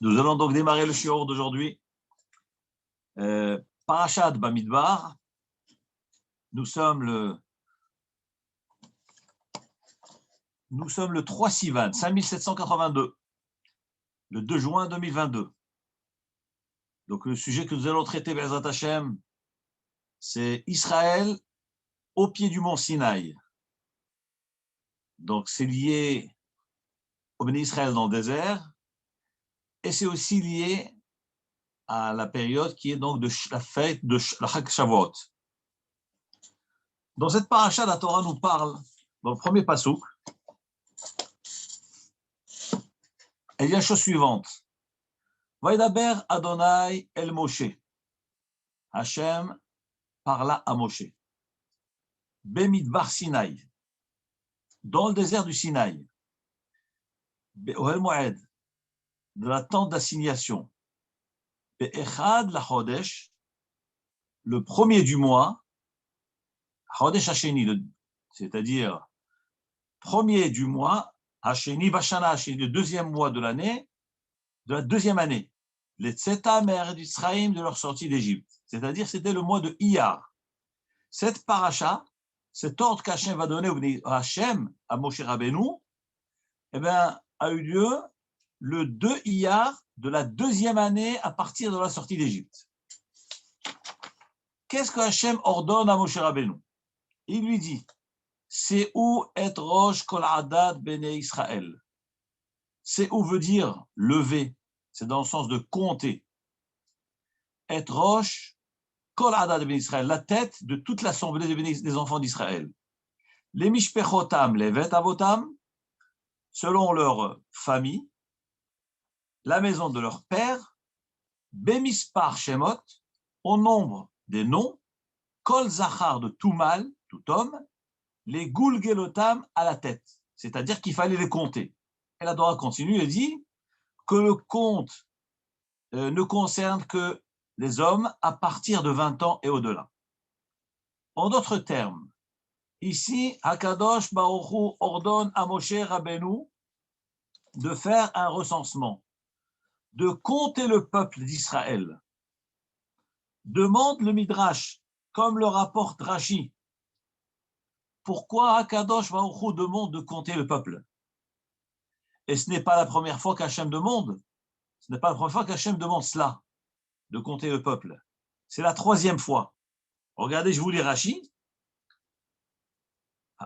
Nous allons donc démarrer le shiur d'aujourd'hui. Parashat Bamidbar. Nous sommes le 3 Sivan, 5782, le 2 juin 2022. Donc le sujet que nous allons traiter, Be'ezrat Hashem, c'est Israël au pied du mont Sinaï. Donc c'est lié au Béni Israël dans le désert, et c'est aussi lié à la période qui est donc de la fête de la Chag Shavuot. Dans cette paracha, la Torah nous parle, dans le premier pasuk, il y a la chose suivante. Vaidaber Adonai el Moshe. Hachem parla à Moshe. Bemidbar Sinaï. Dans le désert du Sinaï. Be'ohel Moed. De la tente d'assignation. Be'echad la Chodesh. Le premier du mois. Chodesh Hasheni. C'est-à-dire, premier du mois. Hasheni Bashana Hasheni. Le deuxième mois de l'année. De la deuxième année. Les Tzeta Mer d'Israël de leur sortie d'Égypte. C'est-à-dire, c'était le mois de Iyar. Cette paracha, cet ordre qu'Hachem va donner au Hachem, à Moshe Rabbeinu, eh bien, a eu lieu le 2 Iyar de la deuxième année à partir de la sortie d'Égypte. Qu'est-ce que Hachem ordonne à Moshe Rabbeinu? Il lui dit, c'est où et rosh kol adat bene Israël. C'est où veut dire lever, c'est dans le sens de compter. Et rosh kol adat bene Israël, la tête de toute l'assemblée des enfants d'Israël. Les mishpechotam, les vet avotam, selon leur famille, la maison de leur père, bemispar shemot, au nombre des noms, kol zachar de tout mâle, tout homme, les gulgelotam à la tête, c'est-à-dire qu'il fallait les compter. Et la Torah continue et dit que le compte ne concerne que les hommes à partir de 20 ans et au-delà. En d'autres termes, ici, Hakadosh Baruch Hu ordonne à Moshe Rabbeinu de faire un recensement, de compter le peuple d'Israël. Demande le Midrash, comme le rapporte Rashi, pourquoi Hakadosh Baruch Hu demande de compter le peuple? Et ce n'est pas la première fois qu'Hachem demande, ce n'est pas la première fois qu'Hachem demande cela, de compter le peuple. C'est la troisième fois. Regardez, je vous lis Rashi.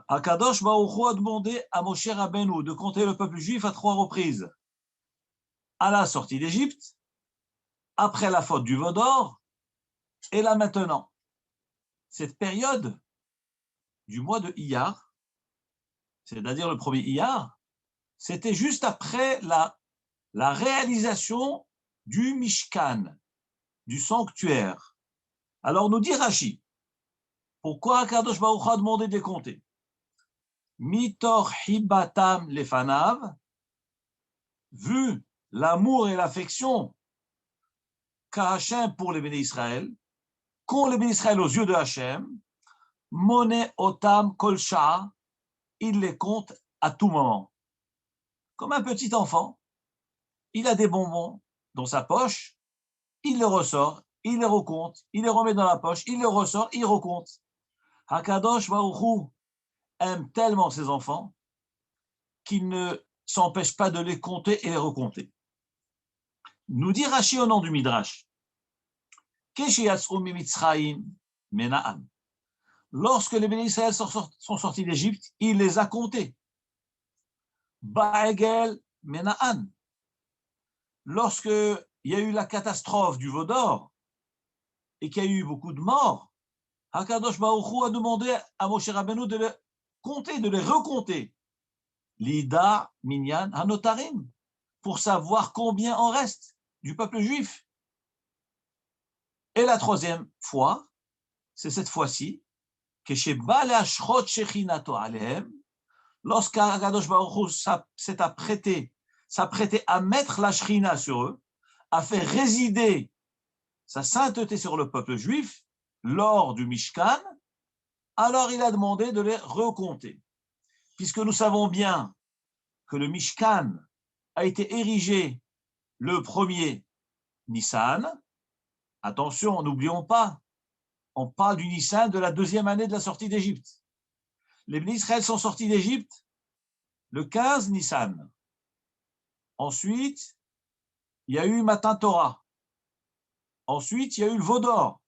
Hakadosh Baruch Hu a demandé à Moshe Rabbeinu de compter le peuple juif à 3 reprises. À la sortie d'Égypte, après la faute du veau d'or, et là maintenant. Cette période du mois de Iyar, c'est-à-dire le premier Iyar, c'était juste après la réalisation du Mishkan, du sanctuaire. Alors nous dit Rashi, pourquoi Akadosh Baruch Hu a demandé de les compter? Mitor hibatam lefanav, vu l'amour et l'affection qu'a Hachem pour les béné Israël, qu'ont les béné Israël aux yeux de Hachem, Moné otam kolcha, il les compte à tout moment. Comme un petit enfant, il a des bonbons dans sa poche, il les ressort, il les recompte, il les remet dans la poche, il les ressort, il recompte. Hakadosh Baruch Hu aime tellement ses enfants qu'il ne s'empêche pas de les compter et les recompter. Nous dit Rashi au nom du Midrash, lorsque les béné Israël sont sortis d'Égypte, il les a comptés. Ba'egel mena'an. Lorsque il y a eu la catastrophe du veau d'or et qu'il y a eu beaucoup de morts, Hakadosh Baruch Hu a demandé à Moshe Rabbeinu de les compter, de les recompter. Lida minyan hanotarim, pour savoir combien en reste du peuple juif. Et la troisième fois, c'est cette fois-ci, que chez Baal Ashrot Shechinato Alehem, lorsqu'Hakadosh Baruch Hu s'apprêtait à mettre la Shrina sur eux, à faire résider sa sainteté sur le peuple juif lors du Mishkan, alors il a demandé de les recompter. Puisque nous savons bien que le Mishkan a été érigé le premier Nissan. Attention, n'oublions pas, on parle du Nissan de la deuxième année de la sortie d'Égypte. Les Bnei Israël sont sortis d'Égypte le 15 Nissan. Ensuite, il y a eu Matan Torah. Ensuite, il y a eu le Vaudor.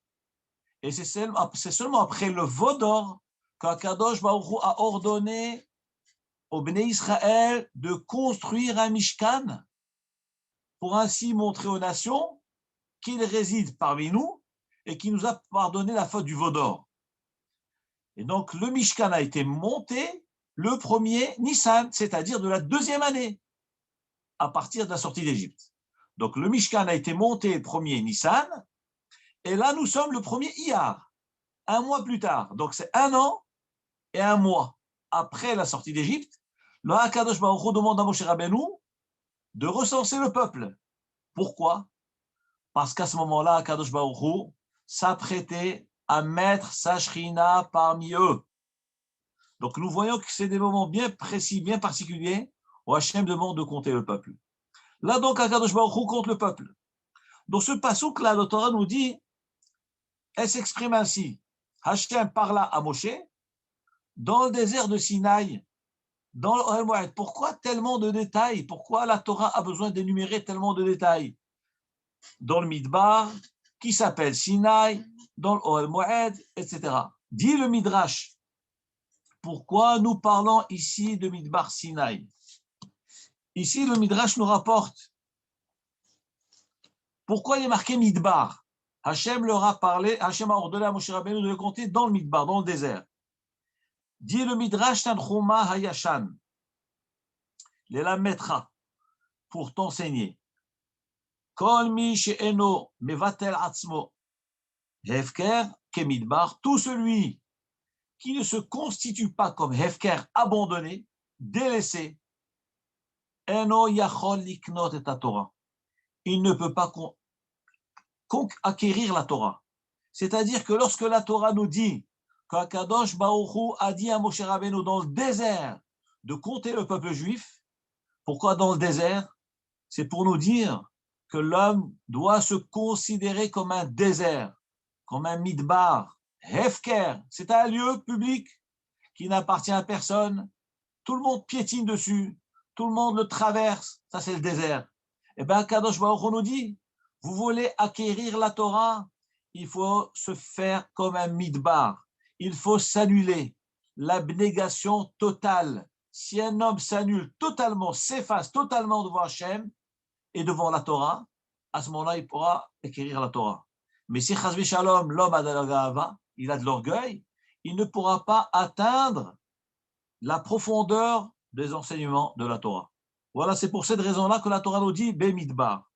Et c'est seulement après le Vaudor qu'Akadosh Baruch Hu a ordonné aux Bnei Israël de construire un Mishkan pour ainsi montrer aux nations qu'il réside parmi nous et qu'il nous a pardonné la faute du Vaudor. Et donc, le Mishkan a été monté le premier Nissan, c'est-à-dire de la deuxième année, à partir de la sortie d'Égypte. Donc, le Mishkan a été monté le premier Nissan, et là, nous sommes le premier Iyar, un mois plus tard. Donc, c'est 1 an et 1 mois après la sortie d'Égypte. Le Hakadosh Baruch Hu demande à Moshe Rabbeinu de recenser le peuple. Pourquoi? Parce qu'à ce moment-là, Hakadosh Baruch Hu s'apprêtait à mettre sa Shrina parmi eux. Donc, nous voyons que c'est des moments bien précis, bien particuliers, où Hachem demande de compter le peuple. Là, donc, Hakadosh Baruch Hu compte le peuple. Dans ce passouk-là, le Torah nous dit, elle s'exprime ainsi. Hachem parla à Moshe dans le désert de Sinaï, dans le Ohel Moed. Pourquoi tellement de détails? Pourquoi la Torah a besoin d'énumérer tellement de détails? Dans le Midbar, qui s'appelle Sinaï, dans le Ohel Moed, etc. Dit le Midrash, pourquoi nous parlons ici de Midbar Sinaï? Ici, le Midrash nous rapporte pourquoi il est marqué Midbar. Hachem leur a parlé, Hachem a ordonné à Moshe Rabbeinu de le compter dans le Midbar, dans le désert. Dit le Midrash Tanchuma Hayashan, les la mettra pour t'enseigner. Kol mi she'eno mevatel atzmo hefker kemidbar, tout celui qui ne se constitue pas comme hefker, abandonné, délaissé, eno yachol liknot et Torah. Il ne peut pas acquérir la Torah. C'est-à-dire que lorsque la Torah nous dit qu'Akadosh Baruch Hu a dit à Moshe Rabbeinu dans le désert de compter le peuple juif, pourquoi dans le désert? C'est pour nous dire que l'homme doit se considérer comme un désert, comme un midbar, hefker, c'est un lieu public qui n'appartient à personne, tout le monde piétine dessus, tout le monde le traverse, ça c'est le désert. Eh bien, Kadosh Baruch Hu nous dit, vous voulez acquérir la Torah, il faut se faire comme un midbar, il faut s'annuler, l'abnégation totale. Si un homme s'annule totalement, s'efface totalement devant Hachem et devant la Torah, à ce moment-là, il pourra acquérir la Torah. Mais si Chas v'Shalom, l'homme a de la gava, il a de l'orgueil, il ne pourra pas atteindre la profondeur des enseignements de la Torah. Voilà, c'est pour cette raison-là que la Torah nous dit Bemidbar.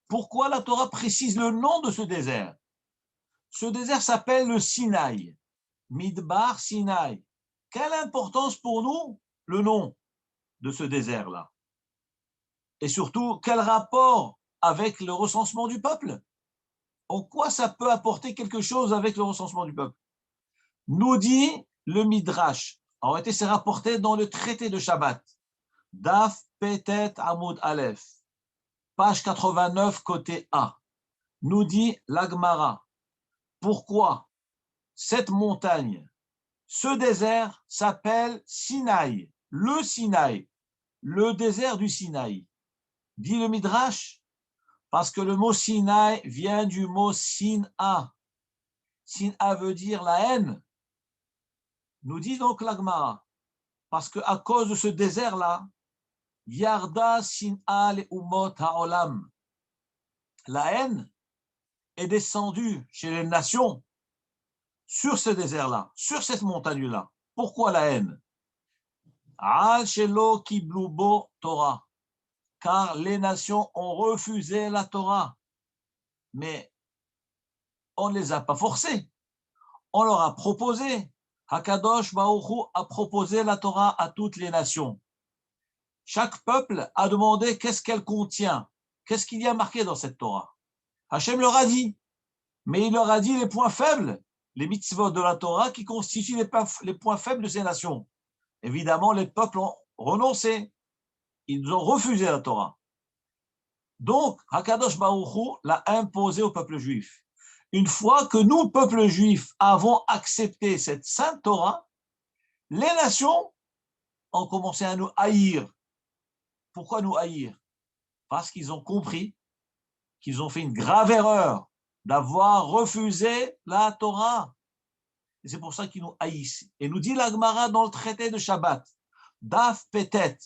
Pourquoi la Torah précise le nom de ce désert? Ce désert s'appelle le Sinaï. Midbar Sinaï. Quelle importance pour nous le nom de ce désert-là? Et surtout, quel rapport avec le recensement du peuple? En quoi ça peut apporter quelque chose avec le recensement du peuple? Nous dit le Midrash. En réalité, c'est rapporté dans le traité de Shabbat. Daf Petet Amoud Aleph, page 89, côté A. Nous dit l'Agmara. Pourquoi cette montagne, ce désert s'appelle Sinaï, le désert du Sinaï. Dit le Midrash, parce que le mot Sinaï vient du mot Sin'a. Sin'a veut dire la haine. Nous dit donc l'Agmara, parce qu'à cause de ce désert-là, Yarda Sin'a le Umot Ha'olam, la haine est descendue chez les nations sur ce désert-là, sur cette montagne-là. Pourquoi la haine? Al Shelo Kiblu Bo Torah, car les nations ont refusé la Torah. Mais on ne les a pas forcés. On leur a proposé. Hakadosh Baruch Hu a proposé la Torah à toutes les nations. Chaque peuple a demandé qu'est-ce qu'elle contient, qu'est-ce qu'il y a marqué dans cette Torah. Hachem leur a dit, mais il leur a dit les points faibles, les mitzvot de la Torah qui constituent les points faibles de ces nations. Évidemment, les peuples ont renoncé, ils ont refusé la Torah. Donc, Hakadosh Baruch Hu l'a imposé au peuple juif. Une fois que nous, peuple juif, avons accepté cette sainte Torah, les nations ont commencé à nous haïr. Pourquoi nous haïr? Parce qu'ils ont compris qu'ils ont fait une grave erreur d'avoir refusé la Torah. Et c'est pour ça qu'ils nous haïssent. Et nous dit la Gemara dans le traité de Shabbat, Daf Petet,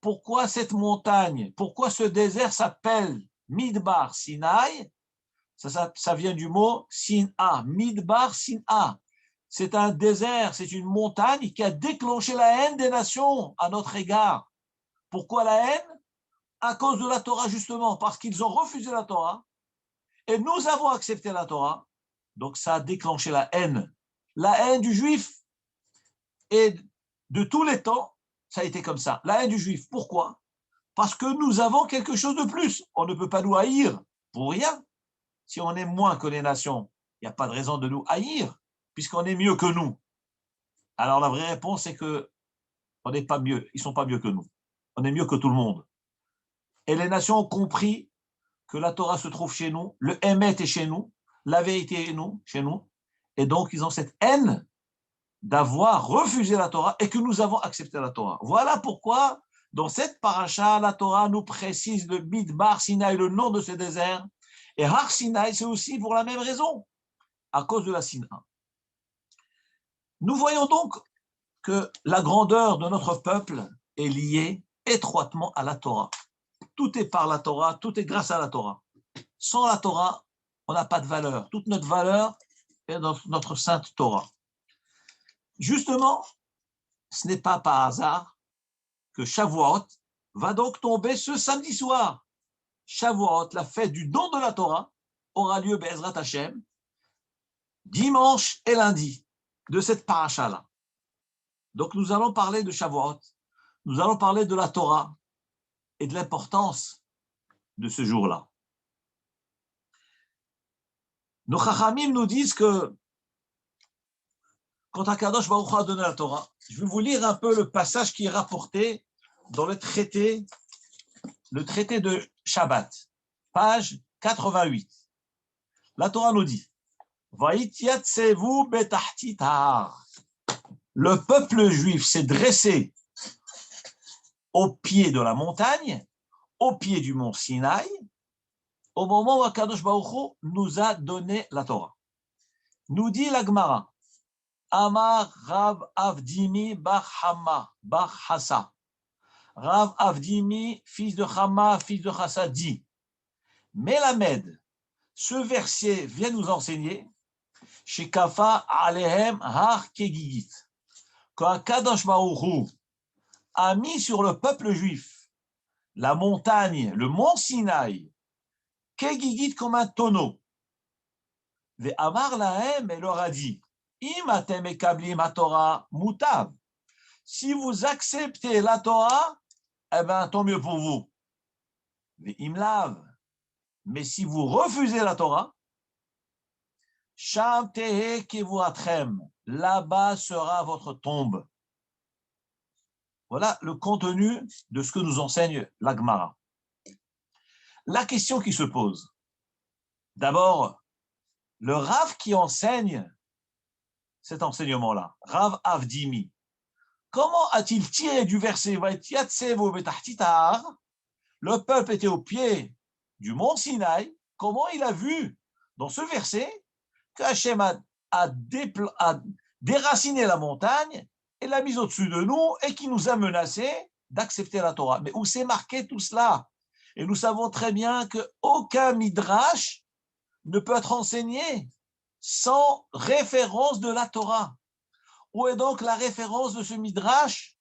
pourquoi cette montagne, pourquoi ce désert s'appelle Midbar Sinaï? Ça vient du mot Sin'a, Midbar Sin'a. C'est un désert, c'est une montagne qui a déclenché la haine des nations à notre égard. Pourquoi la haine? À cause de la Torah, justement, parce qu'ils ont refusé la Torah et nous avons accepté la Torah. Donc ça a déclenché la haine du juif. Et de tous les temps, ça a été comme ça. La haine du juif. Pourquoi? Parce que nous avons quelque chose de plus. On ne peut pas nous haïr pour rien. Si on est moins que les nations, il n'y a pas de raison de nous haïr, puisqu'on est mieux que nous. Alors la vraie réponse, c'est que on n'est pas mieux. Ils ne sont pas mieux que nous. On est mieux que tout le monde. Et les nations ont compris que la Torah se trouve chez nous, le Emet est chez nous, la vérité est chez nous. Et donc, ils ont cette haine d'avoir refusé la Torah et que nous avons accepté la Torah. Voilà pourquoi, dans cette paracha, la Torah nous précise le Midbar Sinaï, le nom de ce désert. Et Har Sinaï, c'est aussi pour la même raison, à cause de la Sina. Nous voyons donc que la grandeur de notre peuple est liée étroitement à la Torah. Tout est par la Torah, tout est grâce à la Torah. Sans la Torah, on n'a pas de valeur. Toute notre valeur est dans notre sainte Torah. Justement, ce n'est pas par hasard que Shavuot va donc tomber ce samedi soir. Shavuot, la fête du don de la Torah, aura lieu Be'ezrat Hashem, dimanche et lundi de cette paracha-là. Donc nous allons parler de Shavuot, nous allons parler de la Torah et de l'importance de ce jour-là. Nos Chachamim nous disent que quand Akadosh Baruch Hu a donné la Torah, je vais vous lire un peu le passage qui est rapporté dans le traité de Shabbat, page 88. La Torah nous dit Va'ityatzevou betachtit ha'ar. Le peuple juif s'est dressé au pied de la montagne, au pied du mont Sinaï, au moment où Akadosh Baruch Hu nous a donné la Torah. Nous dit la Gemara, Amar Rav Avdimi bar Hama bar Hassa. Rav Avdimi, fils de Hama, fils de Hassa, dit Melamed, ce verset vient nous enseigner Shekafa Alehem Har Kegigit. Quand Kadosh Baruch Hu a mis sur le peuple juif la montagne, le mont Sinaï, Kegigit comme un tonneau. Ve Amar Lahem, elle leur a dit Im atem ekablim haTorah mutav. Si vous acceptez la Torah, eh bien, tant mieux pour vous. Ve imlav. Mais si vous refusez la Torah, Sham tehe kevuatrem, là-bas sera votre tombe. Voilà le contenu de ce que nous enseigne la Gemara. La question qui se pose, d'abord, le Rav qui enseigne cet enseignement-là, Rav Avdimi, comment a-t-il tiré du verset le peuple était au pied du mont Sinaï, comment il a vu dans ce verset qu'Hachem a déraciné la montagne et l'a mise au-dessus de nous et qui nous a menacés d'accepter la Torah. Mais où c'est marqué tout cela? Et nous savons très bien qu'aucun midrash ne peut être enseigné sans référence de la Torah. Où est donc la référence de ce midrash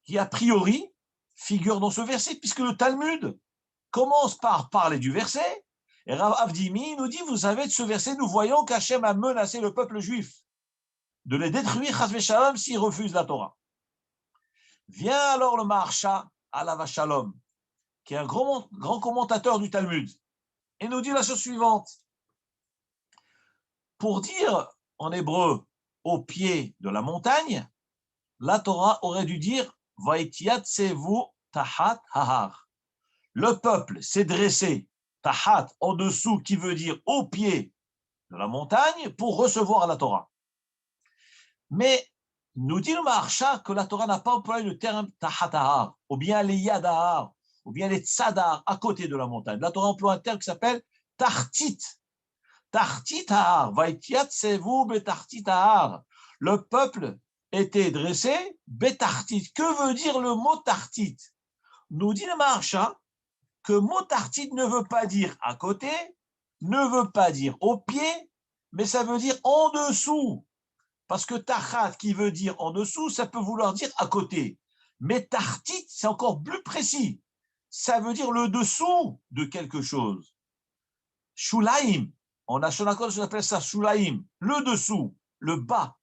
qui, a priori, figure dans ce verset, puisque le Talmud commence par parler du verset, et Rav Avdimi nous dit, vous savez, de ce verset, nous voyons qu'Hachem a menacé le peuple juif de les détruire, chas v'shalom, s'ils refusent la Torah. Vient alors le Maharsha, alav shalom, qui est un grand commentateur du Talmud, et nous dit la chose suivante. Pour dire en hébreu au pied de la montagne, la Torah aurait dû dire Vaïtiat sevu tahat hahar. Le peuple s'est dressé, tahat, en dessous, qui veut dire au pied de la montagne, pour recevoir la Torah. Mais nous dit le Maharsha que la Torah n'a pas employé le terme tahatahar, ou bien les yadahar, ou bien les tzadar, à côté de la montagne. La Torah emploie un terme qui s'appelle tartit. Tartitahar, vaitiatsevu betartitahar. Le peuple était dressé, betartit. Que veut dire le mot tartit? Nous dit le Maharsha que mot tartit ne veut pas dire à côté, ne veut pas dire au pied, mais ça veut dire en dessous. Parce que tachat, qui veut dire en dessous, ça peut vouloir dire à côté. Mais tartit, c'est encore plus précis. Ça veut dire le dessous de quelque chose. Shulaim, en Ashonakot, on appelle ça Shulaim, le dessous, le bas.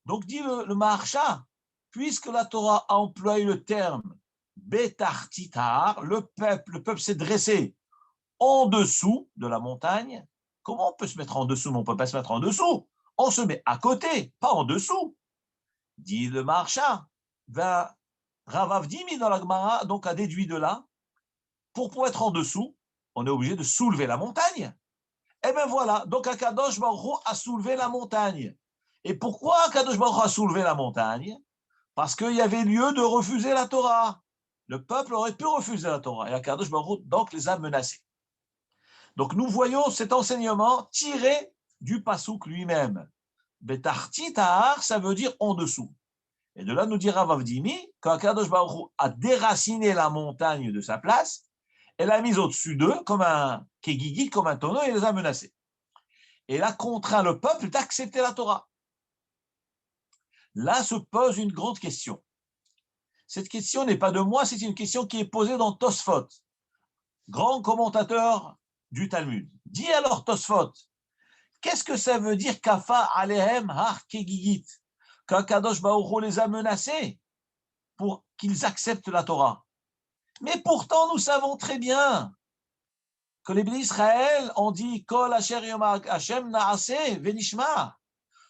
Donc dit le Maharsha, puisque la Torah a employé le terme Betartitar, le peuple s'est dressé en dessous de la montagne. Comment on peut se mettre en dessous? On ne peut pas se mettre en dessous. On se met à côté, pas en dessous. Dit le Maharsha. Rav Avdimi dans la Gemara, donc a déduit de là, pour pouvoir être en dessous, on est obligé de soulever la montagne. Eh bien voilà, donc Akadosh Baruch Hu a soulevé la montagne. Et pourquoi Akadosh Baruch Hu a soulevé la montagne? Parce qu'il y avait lieu de refuser la Torah. Le peuple aurait pu refuser la Torah. Et Akadosh Baruch Hu donc les a menacés. Donc nous voyons cet enseignement tiré du pasouk lui-même. Betarti tahar, ça veut dire en dessous. Et de là nous dit Rav Avdimi qu'Akadosh Baruch Hu a déraciné la montagne de sa place et l'a mise au-dessus d'eux comme un kegigi, comme un tonneau, et les a menacés. Et là contraint le peuple d'accepter la Torah. Là se pose une grande question. Cette question n'est pas de moi, c'est une question qui est posée dans Tosfot, grand commentateur du Talmud. Dis alors Tosfot, qu'est-ce que ça veut dire kafa alehem har kegigit, qu'Akadosh Baruch Hu les a menacés pour qu'ils acceptent la Torah? Mais pourtant, nous savons très bien que les bénis Israël ont dit Kol asher yomar Hashem naaseh venishma.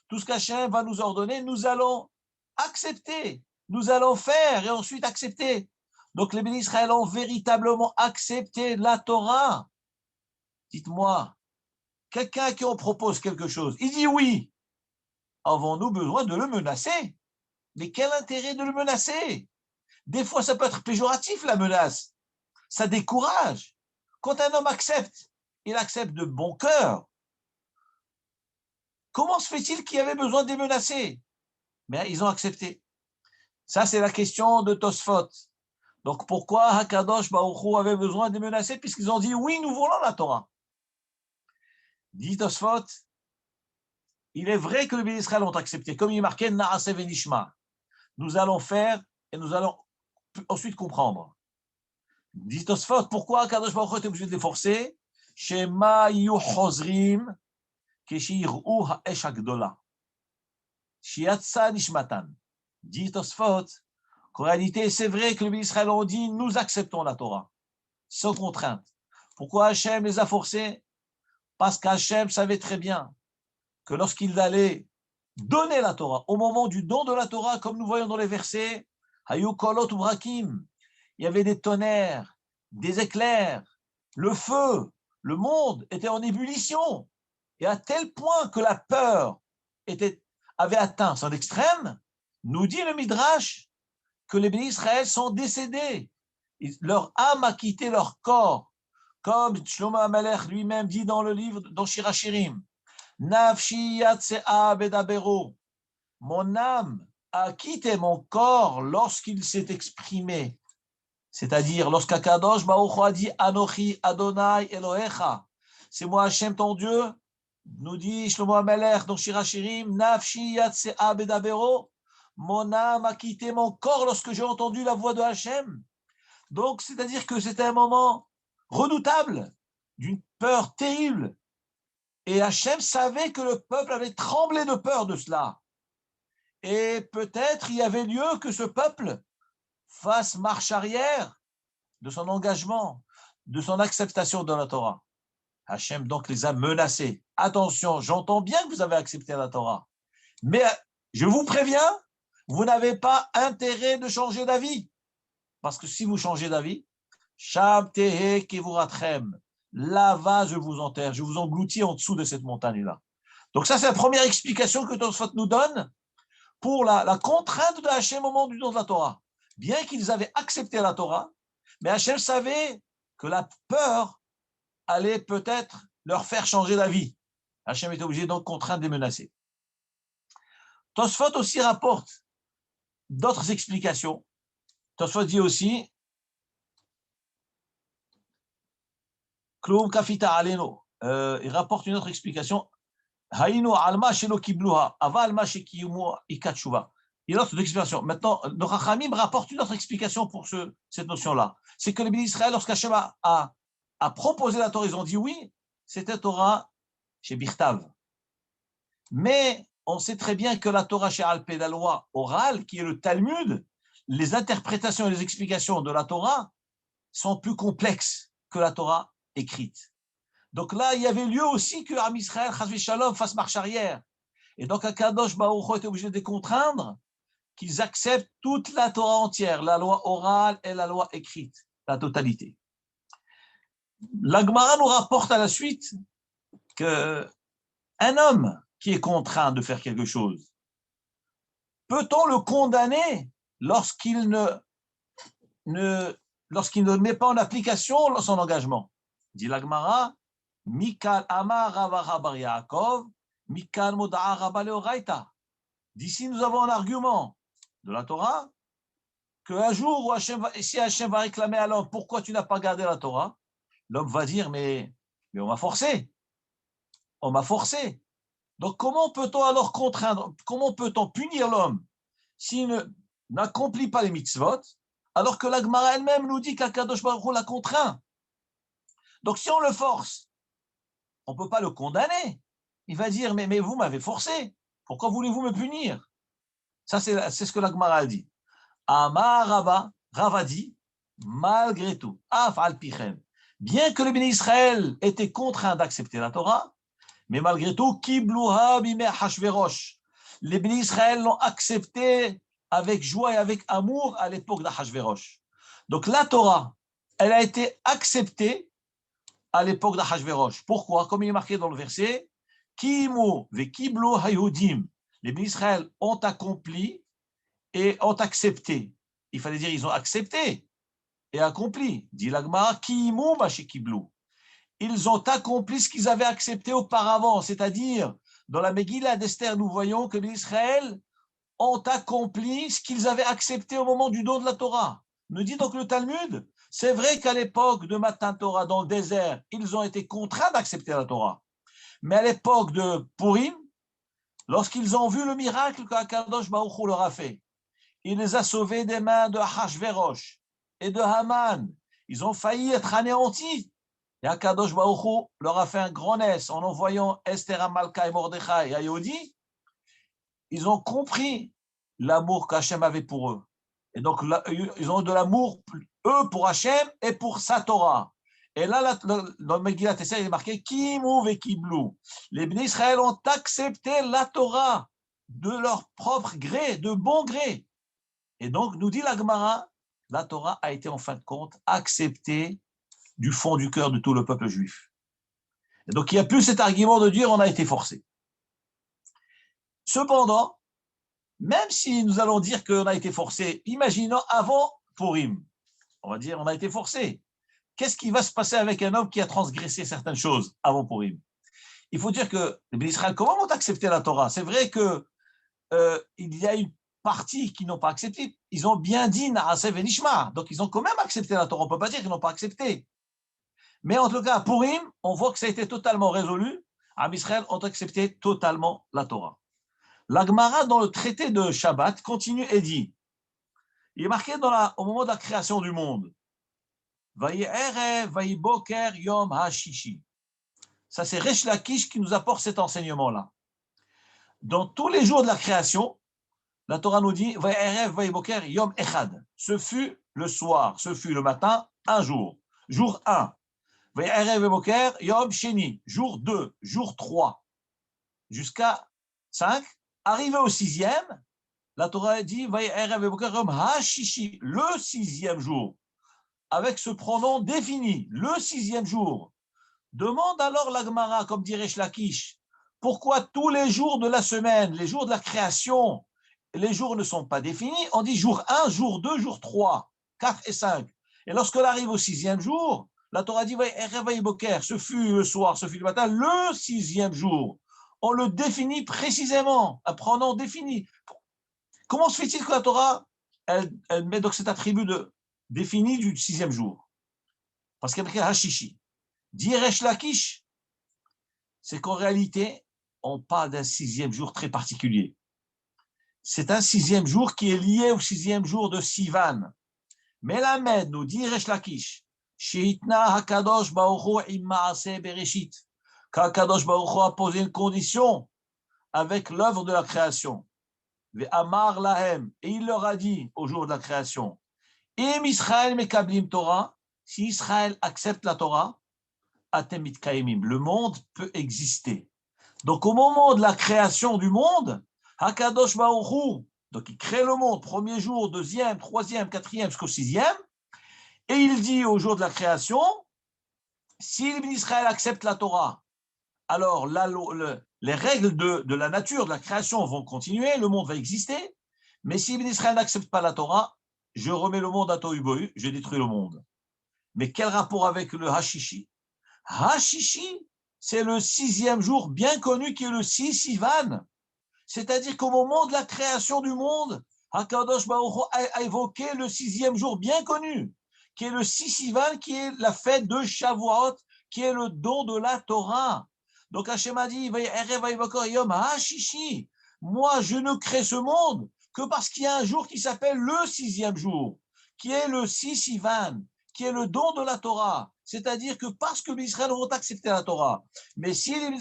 Tout ce qu'Hachem va nous ordonner, nous allons accepter, nous allons faire et ensuite accepter. Donc les bénis Israël ont véritablement accepté la Torah. Dites-moi, quelqu'un qui en propose quelque chose, il dit oui. Avons-nous besoin de le menacer? Mais quel intérêt de le menacer? Des fois, ça peut être péjoratif, la menace. Ça décourage. Quand un homme accepte, il accepte de bon cœur. Comment se fait-il qu'il y avait besoin de les menacer? Mais ils ont accepté. Ça, c'est la question de Tosfot. Donc, pourquoi Hakadosh Baruch Hu avait besoin de les menacer? Puisqu'ils ont dit, oui, nous voulons la Torah. Dit Tosfot, il est vrai que les bénis Israël ont accepté. Comme il est marqué, Naaseh venishma. Nous allons faire et nous allons ensuite comprendre. Dit Tosfot, pourquoi Hakadosh Baruch Hu était obligé de les forcer? Shema yu chozrim keshiru ha'esh hagdola. Shiatsa nishmatan. Dit Tosfot, qu'en réalité, c'est vrai que les bénis Israël ont dit, nous acceptons la Torah, sans contrainte. Pourquoi Hachem les a forcés? Parce qu'Hachem savait très bien que lorsqu'il allait donner la Torah, au moment du don de la Torah, comme nous voyons dans les versets, Hayu kolot ubrakim, il y avait des tonnerres, des éclairs, le feu, le monde était en ébullition. Et à tel point que la peur avait atteint son extrême, nous dit le Midrash que les bénis Israël sont décédés. Leur âme a quitté leur corps. Comme Shlomo HaMelech lui-même dit dans le livre, dans Shirachirim, Nafshi yatsea bedabero. Mon âme a quitté mon corps lorsqu'il s'est exprimé. C'est-à-dire, lorsqu'Akadosh Baruch Hu a dit Anochi Adonai Elohecha, c'est moi Hachem ton Dieu, nous dit Shlomo HaMelech dans Shirachirim, Nafshi yatsea bedabero. Mon âme a quitté mon corps lorsque j'ai entendu la voix de Hachem. Donc, c'est-à-dire que c'était un moment redoutable, d'une peur terrible. Et Hachem savait que le peuple avait tremblé de peur de cela. Et peut-être il y avait lieu que ce peuple fasse marche arrière de son engagement, de son acceptation de la Torah. Hachem donc les a menacés. Attention, j'entends bien que vous avez accepté la Torah, mais je vous préviens, vous n'avez pas intérêt de changer d'avis. Parce que si vous changez d'avis, Sham tehe kevuratchem. Là-bas, je vous enterre, je vous engloutis en dessous de cette montagne-là. Donc ça, c'est la première explication que Tosfot nous donne pour la contrainte de Hachem au moment du don de la Torah. Bien qu'ils avaient accepté la Torah, mais Hachem savait que la peur allait peut-être leur faire changer d'avis. Hachem était obligé donc contraint de les menacer. Tosfot aussi rapporte d'autres explications. Tosfot dit aussi Kloum kafita aleno. Il rapporte une autre explication. Haïno alma shelo kibluha, ava alma shekiumu ikatshuva. Il y a une autre explication. Maintenant, le Rachamim rapporte une autre explication pour cette notion-là. C'est que les bénis d'Israël, lorsqu'Hachem a proposé la Torah, ils ont dit oui, c'était Torah chez Birtav. Mais on sait très bien que la Torah chez Alpé, la loi orale, qui est le Talmud, les interprétations et les explications de la Torah sont plus complexes que la Torah écrite. Donc là, il y avait lieu aussi que Am Israël, Chazvi Shalom, fasse marche arrière. Et donc, Akadosh Baruch Hu était obligé de les contraindre qu'ils acceptent toute la Torah entière, la loi orale et la loi écrite, la totalité. La Gemara nous rapporte à la suite qu'un homme qui est contraint de faire quelque chose, peut-on le condamner lorsqu'il ne met pas en application son engagement? Dit la Gemara, Mikal Amar Rava Bar Yaakov, Mikal Moda'a Rabba Leoraita. D'ici, nous avons un argument de la Torah qu'un jour où si Hachem va réclamer à l'homme pourquoi tu n'as pas gardé la Torah, l'homme va dire mais on m'a forcé. On m'a forcé. Donc comment peut-on alors contraindre, comment peut-on punir l'homme s'il n'accomplit pas les mitzvot, alors que la Gemara elle-même nous dit qu'Akadosh Baruch Hu l'a contraint. Donc si on le force, on ne peut pas le condamner. Il va dire mais vous m'avez forcé. Pourquoi voulez-vous me punir? Ça, c'est ce que la Gemara a dit. Amar Rava dit, malgré tout, Afal Pichem, bien que le béni Israël était contraint d'accepter la Torah, mais malgré tout, Kibluha bime Hashverosh, les béni Israël l'ont accepté avec joie et avec amour à l'époque d'Ahashverosh. Donc la Torah, elle a été acceptée à l'époque d'Ahashverosh. Pourquoi? Comme il est marqué dans le verset, Kimu ve Kiblu Hayudim, les béni Israël ont accompli et ont accepté. Il fallait dire ils ont accepté et accompli. Dit l'Agmara, Kimu Mashikiblu. Ils ont accompli ce qu'ils avaient accepté auparavant, c'est-à-dire dans la Megillah d'Esther, nous voyons que les Israël ont accompli ce qu'ils avaient accepté au moment du don de la Torah. Nous dit donc le Talmud, c'est vrai qu'à l'époque de Matan Torah dans le désert, ils ont été contraints d'accepter la Torah. Mais à l'époque de Purim, lorsqu'ils ont vu le miracle qu'Akadosh Baruch Hu leur a fait, il les a sauvés des mains de Hashverosh et de Haman. Ils ont failli être anéantis. Et Akadosh Baruch Hu leur a fait un grand nez en envoyant Esther à Malka et Mordechai à Yehudi. Ils ont compris l'amour qu'Hachem avait pour eux. Et donc, ils ont de l'amour, eux, pour Hachem et pour sa Torah. Et là, dans le Megillat Esther, il est marqué Kimu ve Kiblu. Les Bnei Israël ont accepté la Torah de leur propre gré, de bon gré. Et donc, nous dit la Gemara, la Torah a été en fin de compte acceptée du fond du cœur de tout le peuple juif. Et donc, il n'y a plus cet argument de dire on a été forcé. Cependant, même si nous allons dire qu'on a été forcé, imaginons avant Purim, on va dire on a été forcé. Qu'est-ce qui va se passer avec un homme qui a transgressé certaines choses avant Purim? Il faut dire que les Bénis Israël, comment ont accepté la Torah? C'est vrai qu'il y a une partie qui n'ont pas accepté. Ils ont bien dit Na'aseh Venishma. Donc, ils ont quand même accepté la Torah. On ne peut pas dire qu'ils n'ont pas accepté. Mais en tout cas, à Purim, on voit que ça a été totalement résolu. Am Israël ont accepté totalement la Torah. La Gemara, dans le traité de Shabbat, continue et dit, il est marqué au moment de la création du monde, Vayi Erev, Vayi Boker, Yom HaShishi. Ça, c'est Resh Lakish qui nous apporte cet enseignement-là. Dans tous les jours de la création, la Torah nous dit, Vayi Erev, Vayi Boker, Yom Echad. Ce fut le soir, ce fut le matin, un jour. Jour 1. Vayi Erev, Vayi Boker, Yom Sheni. Jour 2, jour 3. Jusqu'à 5. Arrivé au 6e, la Torah dit, Vayi Erev, Vayi Boker, Yom HaShishi. Le 6e jour. avec ce pronom défini, le sixième jour. Demande alors la Gemara, comme dirait Shlakish, pourquoi tous les jours de la semaine, les jours de la création, les jours ne sont pas définis? On dit jour 1, jour 2, jour 3, 4 et 5. Et lorsqu'on arrive au sixième jour, la Torah dit, ce fut le soir, ce fut le matin, le sixième jour. On le définit précisément, un pronom défini. Comment se fait-il que la Torah, elle met donc cet attribut défini du sixième jour? Parce qu'il y a marqué Hashishi. Diresh Lakish, c'est qu'en réalité, on parle d'un sixième jour très particulier. C'est un sixième jour qui est lié au sixième jour de Sivan. Mais la Med nous dit Resh Lakish, Sheitna Hakadosh Baruch Hu im Maaseh Bereshit, qu'Hakadosh Baruch Hu a posé une condition avec l'œuvre de la création. Ve'amar lahem, et il leur a dit au jour de la création, Im Israël mekablim Torah, si Israël accepte la Torah, atem kaimim, le monde peut exister. Donc au moment de la création du monde, Hakadosh Baruch Hu, donc il crée le monde, premier jour, deuxième, troisième, quatrième, jusqu'au sixième, et il dit au jour de la création, si Israël accepte la Torah, alors les règles de la nature, de la création vont continuer, le monde va exister, mais si Israël n'accepte pas la Torah, je remets le monde à Tohu Bohu, je détruis le monde. Mais quel rapport avec le Hashishi? Hashishi, c'est le sixième jour bien connu qui est le Sivan. C'est-à-dire qu'au moment de la création du monde, Hakadosh Baruch Hu a évoqué le sixième jour bien connu, qui est le Sivan, qui est la fête de Shavuot, qui est le don de la Torah. Donc Hachem a dit, moi je ne crée ce monde que parce qu'il y a un jour qui s'appelle le sixième jour, qui est le Sivan, qui est le don de la Torah. C'est-à-dire que parce que les Israël vont accepter la Torah, mais si les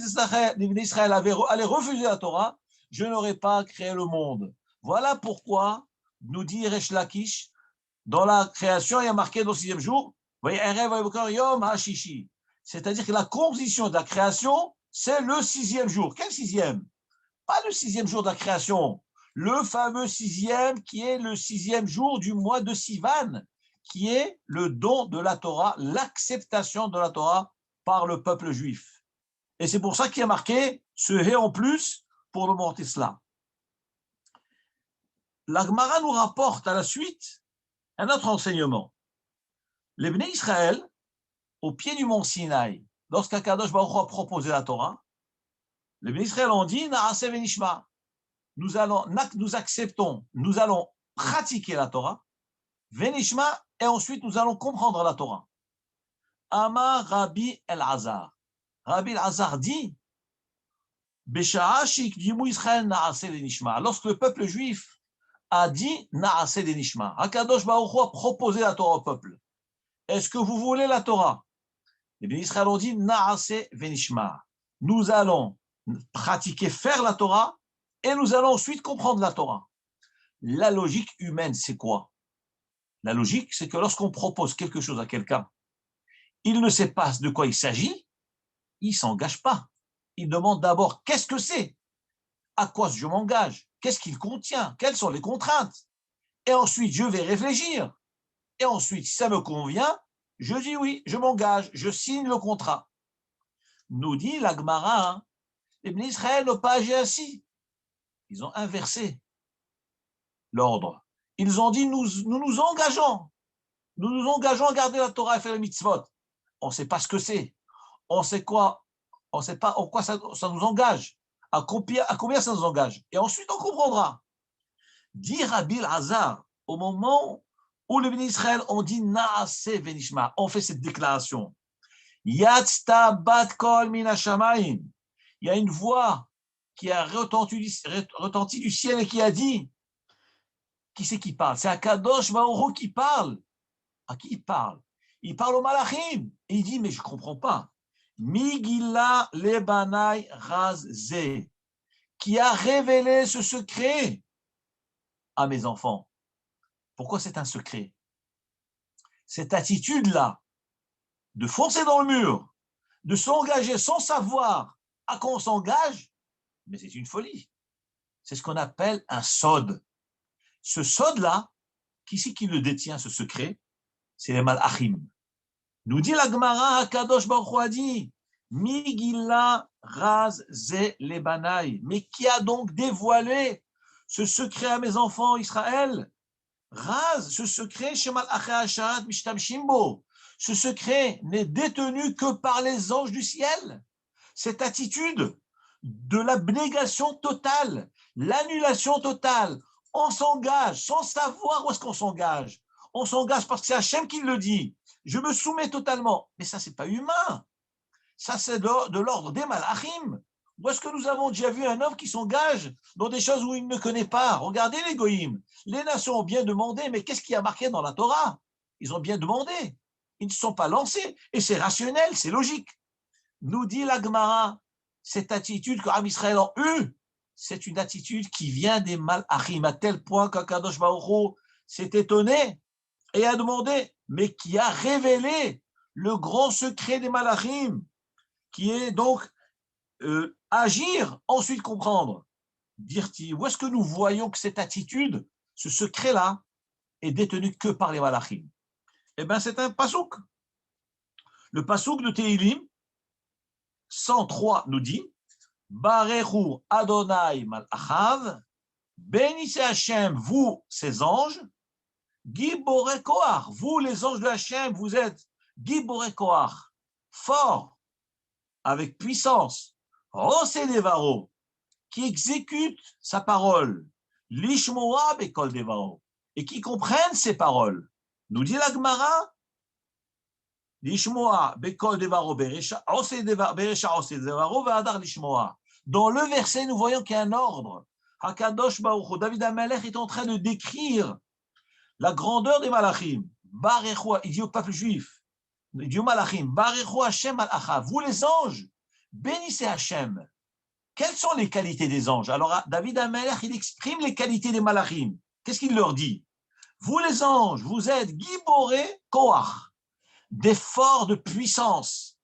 Israël allaient refuser la Torah, je n'aurais pas créé le monde. Voilà pourquoi, nous dit Resh Lakish, dans la création, il y a marqué dans le sixième jour, c'est-à-dire que la composition de la création, c'est le sixième jour. Quel sixième? Pas le sixième jour de la création, le fameux sixième qui est le sixième jour du mois de Sivan, qui est le don de la Torah, l'acceptation de la Torah par le peuple juif. Et c'est pour ça qu'il y a marqué ce hé en plus pour le monter cela. La Gemara nous rapporte à la suite un autre enseignement. Les Bnei Israël, au pied du mont Sinaï, lorsqu'Akadosh Baruch Hu a proposé la Torah, les Bnei Israël ont dit Naaseh venishma. Nous acceptons, nous allons pratiquer la Torah, venishma, et ensuite nous allons comprendre la Torah. Amar Rabbi El-Azar. Rabbi El-Azar dit lorsque le peuple juif a dit Naaseh Denishma, Hakadosh Baruch Hu a proposé la Torah au peuple. Est-ce que vous voulez la Torah? Les bénis Israël ont dit Naaseh Venishma. Nous allons pratiquer, faire la Torah, et nous allons ensuite comprendre la Torah. La logique humaine, c'est quoi? La logique, c'est que lorsqu'on propose quelque chose à quelqu'un, il ne sait pas de quoi il s'agit, il ne s'engage pas. Il demande d'abord qu'est-ce que c'est, à quoi je m'engage, qu'est-ce qu'il contient, quelles sont les contraintes. Et ensuite, je vais réfléchir. Et ensuite, si ça me convient, je dis oui, je m'engage, je signe le contrat. Nous dit la Gemara, les Bnei Israël n'ont pas agi ainsi. Ils ont inversé l'ordre. Ils ont dit nous nous engageons. Nous nous engageons à garder la Torah et faire les mitzvot. On ne sait pas ce que c'est. On sait quoi. On ne sait pas en quoi ça nous engage. À combien ça nous engage. Et ensuite, on comprendra. Dit Rabbi Hazar, au moment où les Bnei Israël ont dit Naaseh venishma, on fait cette déclaration. Yatzta bat kol min hashamayim. Il y a une voix qui a retenti du ciel et qui a dit, qui c'est qui parle? C'est Akadosh Baruch Hu qui parle. À qui il parle? Il parle au Malachim. Et il dit, mais je ne comprends pas. Migila lebanai razze, qui a révélé ce secret à mes enfants. Pourquoi c'est un secret? Cette attitude-là, de foncer dans le mur, de s'engager sans savoir à quoi on s'engage, mais c'est une folie. C'est ce qu'on appelle un sod. Ce sod-là, qui c'est qui le détient, ce secret? c'est les malachim. Nous dit la Gemara, Kadosh Baruch Hu a dit, Migila raz ze lebanai. Mais qui a donc dévoilé ce secret à mes enfants Israël? Raz, ce secret, chez Malaché Hashat Mishtam Shimbo. Ce secret n'est détenu que par les anges du ciel. Cette attitude de l'abnégation totale, l'annulation totale, on s'engage sans savoir où est-ce qu'on s'engage. On s'engage parce que c'est Hachem qui le dit. Je me soumets totalement. Mais ça, c'est pas humain. Ça, c'est de l'ordre des malachim. Où est-ce que nous avons déjà vu un homme qui s'engage dans des choses où il ne connaît pas? Regardez les goïms. Les nations ont bien demandé, mais qu'est-ce qui a marqué dans la Torah? Ils ont bien demandé. Ils ne se sont pas lancés. Et c'est rationnel, c'est logique. Nous dit la Gemara, cette attitude que Am Israël a eue, c'est une attitude qui vient des malachim, à tel point qu'Akadosh Baruch Hu s'est étonné et a demandé, mais qui a révélé le grand secret des malachim, qui est donc agir, ensuite comprendre. Dire-t-il, où est-ce que nous voyons que cette attitude, ce secret-là, est détenu que par les malachim? Eh bien, c'est un pasouk. Le pasouk de Tehilim 103 nous dit, Barechu Adonai Malachav, bénissez Hachem, vous, ses anges, Giborei Koach, vous, les anges de Hachem, vous êtes Giborei Koach, forts, avec puissance, Rosé Devaro, qui exécute sa parole, Lishmoa Bekol Devaro, et qui comprennent ses paroles. Nous dit la Gemara, Lishmoa Bekol Devaro Beresha, Beresha Osé Devaro, Vadar Lishmoa. Dans le verset, nous voyons qu'il y a un ordre. Hakadosh Baruch Hu, David HaMelech est en train de décrire la grandeur des malachim. Barechu, il dit au peuple juif, il dit aux malachim, Barechu Hashem Malacha, vous les anges, bénissez Hachem. Quelles sont les qualités des anges? Alors, David HaMelech, il exprime les qualités des malachim. Qu'est-ce qu'il leur dit? Vous les anges, vous êtes Giborei Koach, des forts de puissance.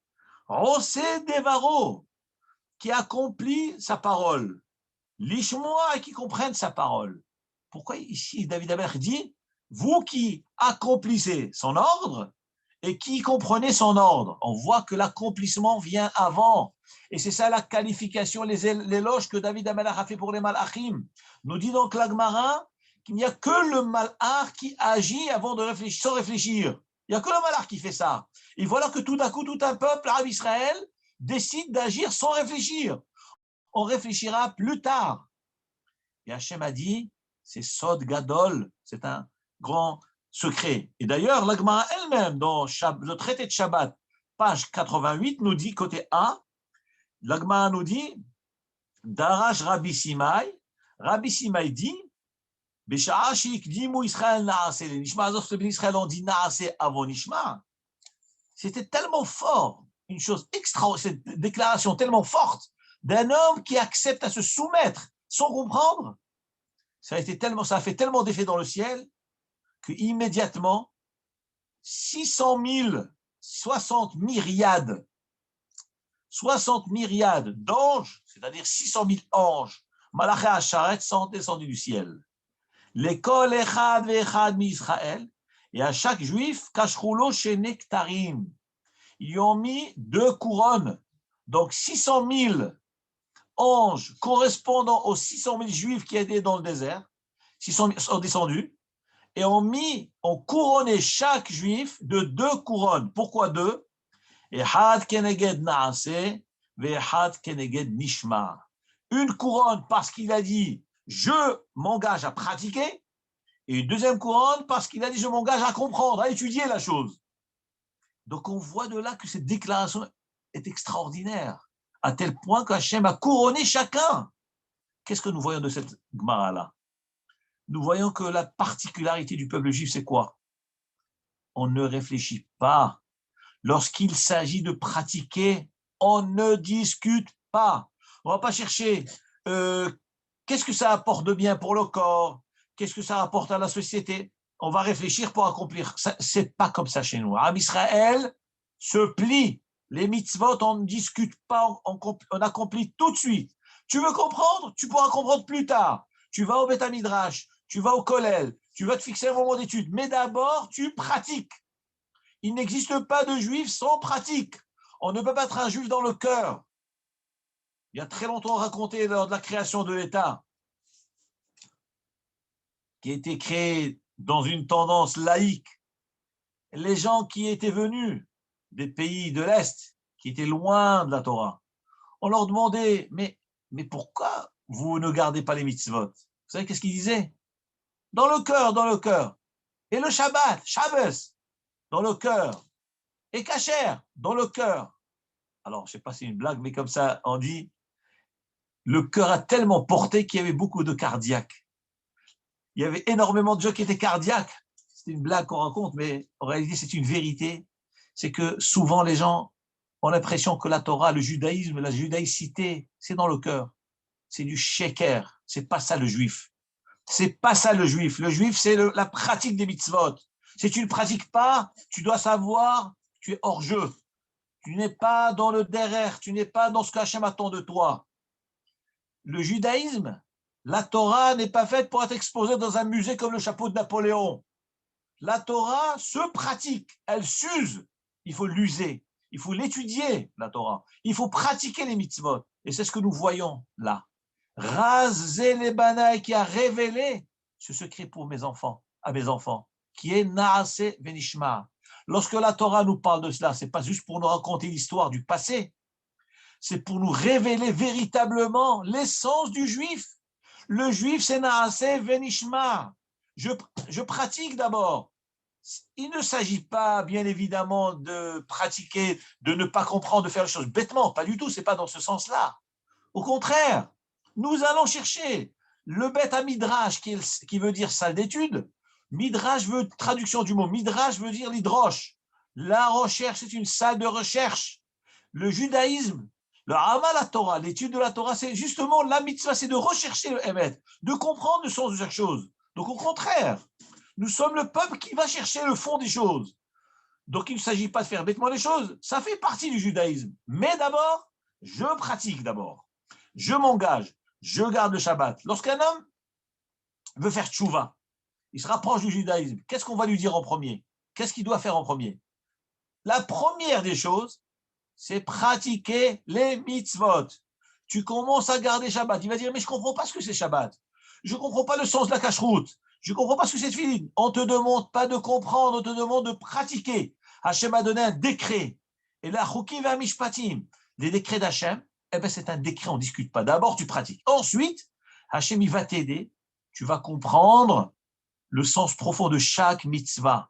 Rosé Devaro, qui accomplit sa parole. Lishmoa, qui comprennent sa parole. Pourquoi ici David HaMelech dit, vous qui accomplissez son ordre et qui comprenez son ordre? On voit que l'accomplissement vient avant. Et c'est ça la qualification, l'éloge que David HaMelech a fait pour les malachim. Nous dit donc la Gemara qu'il n'y a que le malach qui agit avant de réfléchir, sans réfléchir. Il n'y a que le malach qui fait ça. Et voilà que tout à coup, tout un peuple, l'Arabe Israël, décide d'agir sans réfléchir. On réfléchira plus tard. Et Hachem a dit, c'est Sod Gadol, c'est un grand secret. Et d'ailleurs, la Gemara elle-même, dans le traité de Shabbat, page 88, nous dit, côté A, la Gemara nous dit, Darash Rabbi Simai dit, Besha'a sheikdimu Israël na'ase le nishma, azov le ben Israël ont dit na'ase avon nishma. C'était tellement fort, une chose extraordinaire, cette déclaration tellement forte d'un homme qui accepte à se soumettre sans comprendre. Ça a fait tellement d'effet dans le ciel que immédiatement 60 myriades d'anges, c'est-à-dire 600 000 anges, Malaché Hasharet, sont descendus du ciel. L'école Echad ve'Echad mi-Israël, et à chaque juif, Kashrulo chez Nektarim, ils ont mis 2 couronnes. Donc 600 000 anges correspondant aux 600 000 juifs qui étaient dans le désert, 600 000 sont descendus, et ont couronné chaque juif de 2 couronnes. Pourquoi 2? Echad keneged naase, ve'echad keneged nishma. Une couronne parce qu'il a dit je m'engage à pratiquer, et une deuxième couronne parce qu'il a dit je m'engage à comprendre, à étudier la chose. Donc on voit de là que cette déclaration est extraordinaire, à tel point qu'Hachem a couronné chacun. Qu'est-ce que nous voyons de cette Gemara-là? Nous voyons que la particularité du peuple juif, c'est quoi? On ne réfléchit pas. Lorsqu'il s'agit de pratiquer, on ne discute pas. On ne va pas chercher qu'est-ce que ça apporte de bien pour le corps, qu'est-ce que ça apporte à la société. On va réfléchir pour accomplir. Ce n'est pas comme ça chez nous. Am Israël se plie. Les mitzvot, on ne discute pas, on accomplit tout de suite. Tu veux comprendre? Tu pourras comprendre plus tard. Tu vas au Beth Midrash, tu vas au Kollel, tu vas te fixer un moment d'étude. Mais d'abord, tu pratiques. Il n'existe pas de juif sans pratique. On ne peut pas être un juif dans le cœur. Il y a très longtemps raconté lors de la création de l'État, qui a été créé dans une tendance laïque. Les gens qui étaient venus des pays de l'Est, qui étaient loin de la Torah, on leur demandait, mais pourquoi vous ne gardez pas les mitzvot? Vous savez qu'est-ce qu'ils disaient? Dans le cœur, dans le cœur. Et le Shabbat, Shabbos, dans le cœur. Et Kasher, dans le cœur. Alors, je ne sais pas si c'est une blague, mais comme ça, on dit, le cœur a tellement porté qu'il y avait beaucoup de cardiaques. Il y avait énormément de gens qui étaient cardiaques. C'est une blague qu'on raconte, mais en réalité, c'est une vérité. C'est que souvent, les gens ont l'impression que la Torah, le judaïsme, la judaïcité, c'est dans le cœur. C'est du sheker. C'est pas ça le juif. C'est pas ça le juif. Le juif, c'est la pratique des mitzvot. Si tu ne pratiques pas, tu dois savoir, tu es hors jeu. Tu n'es pas dans le derrière, tu n'es pas dans ce qu'Hachem attend de toi. Le judaïsme, la Torah n'est pas faite pour être exposée dans un musée comme le chapeau de Napoléon. La Torah se pratique, elle s'use. Il faut l'user, il faut l'étudier, la Torah. Il faut pratiquer les mitzvot. Et c'est ce que nous voyons là. Razé les banaï qui a révélé ce secret pour mes enfants, à mes enfants, qui est Naase Venishma. Lorsque la Torah nous parle de cela, ce n'est pas juste pour nous raconter l'histoire du passé, c'est pour nous révéler véritablement l'essence du juif. Le juif, c'est Naase Venishma. Je pratique d'abord. Il ne s'agit pas, bien évidemment, de pratiquer, de ne pas comprendre, de faire les choses bêtement. Pas du tout, ce n'est pas dans ce sens-là. Au contraire, nous allons chercher le bête à midrash, qui veut dire salle d'étude. Midrash veut, traduction du mot, midrash veut dire l'hydroche. La recherche, c'est une salle de recherche. Le judaïsme, le Amal à Torah, l'étude de la Torah, c'est justement la mitzvah, c'est de rechercher le Emet, de comprendre le sens de chaque chose. Donc au contraire, nous sommes le peuple qui va chercher le fond des choses. Donc il ne s'agit pas de faire bêtement les choses, ça fait partie du judaïsme. Mais d'abord, je pratique d'abord. Je m'engage, je garde le Shabbat. Lorsqu'un homme veut faire tchouva, il se rapproche du judaïsme, qu'est-ce qu'on va lui dire en premier? Qu'est-ce qu'il doit faire en premier? La première des choses, c'est pratiquer les mitzvot. Tu commences à garder Shabbat. Il va dire, mais je ne comprends pas ce que c'est Shabbat. Je ne comprends pas le sens de la cacheroute. Je ne comprends pas ce que c'est tefillin. On ne te demande pas de comprendre, on te demande de pratiquer. Hachem a donné un décret. Et là, Chukim va mishpatim, les décrets d'Hachem, eh ben c'est un décret, on ne discute pas. D'abord, tu pratiques. Ensuite, Hachem, il va t'aider. Tu vas comprendre le sens profond de chaque mitzvah.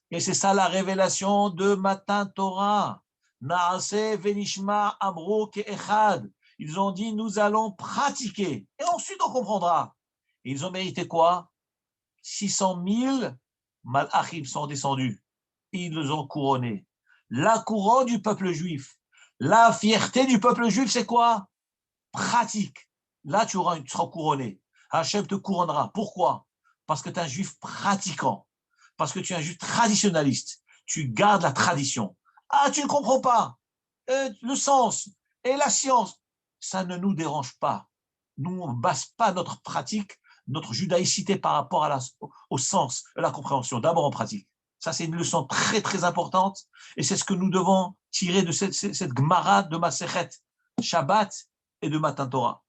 Et c'est ça la révélation de Matan Torah. Naase venishma amro ke'echad. Ils ont dit, nous allons pratiquer. Et ensuite, on comprendra. Et ils ont mérité quoi? 600 000 malachim sont descendus. Ils les ont couronnés. La couronne du peuple juif. La fierté du peuple juif, c'est quoi? Pratique. Là, tu seras couronné. Hachem te couronnera. Pourquoi? Parce que tu es un juif pratiquant. Parce que tu es un juif traditionnaliste. Tu gardes la tradition. Ah, tu ne comprends pas le sens et la science. Ça ne nous dérange pas. Nous, on ne base pas notre pratique, notre judaïcité par rapport au sens, à la compréhension. D'abord, on pratique. Ça, c'est une leçon très, très importante. Et c'est ce que nous devons tirer de cette Gemara de Masechet Shabbat et de Matan Torah.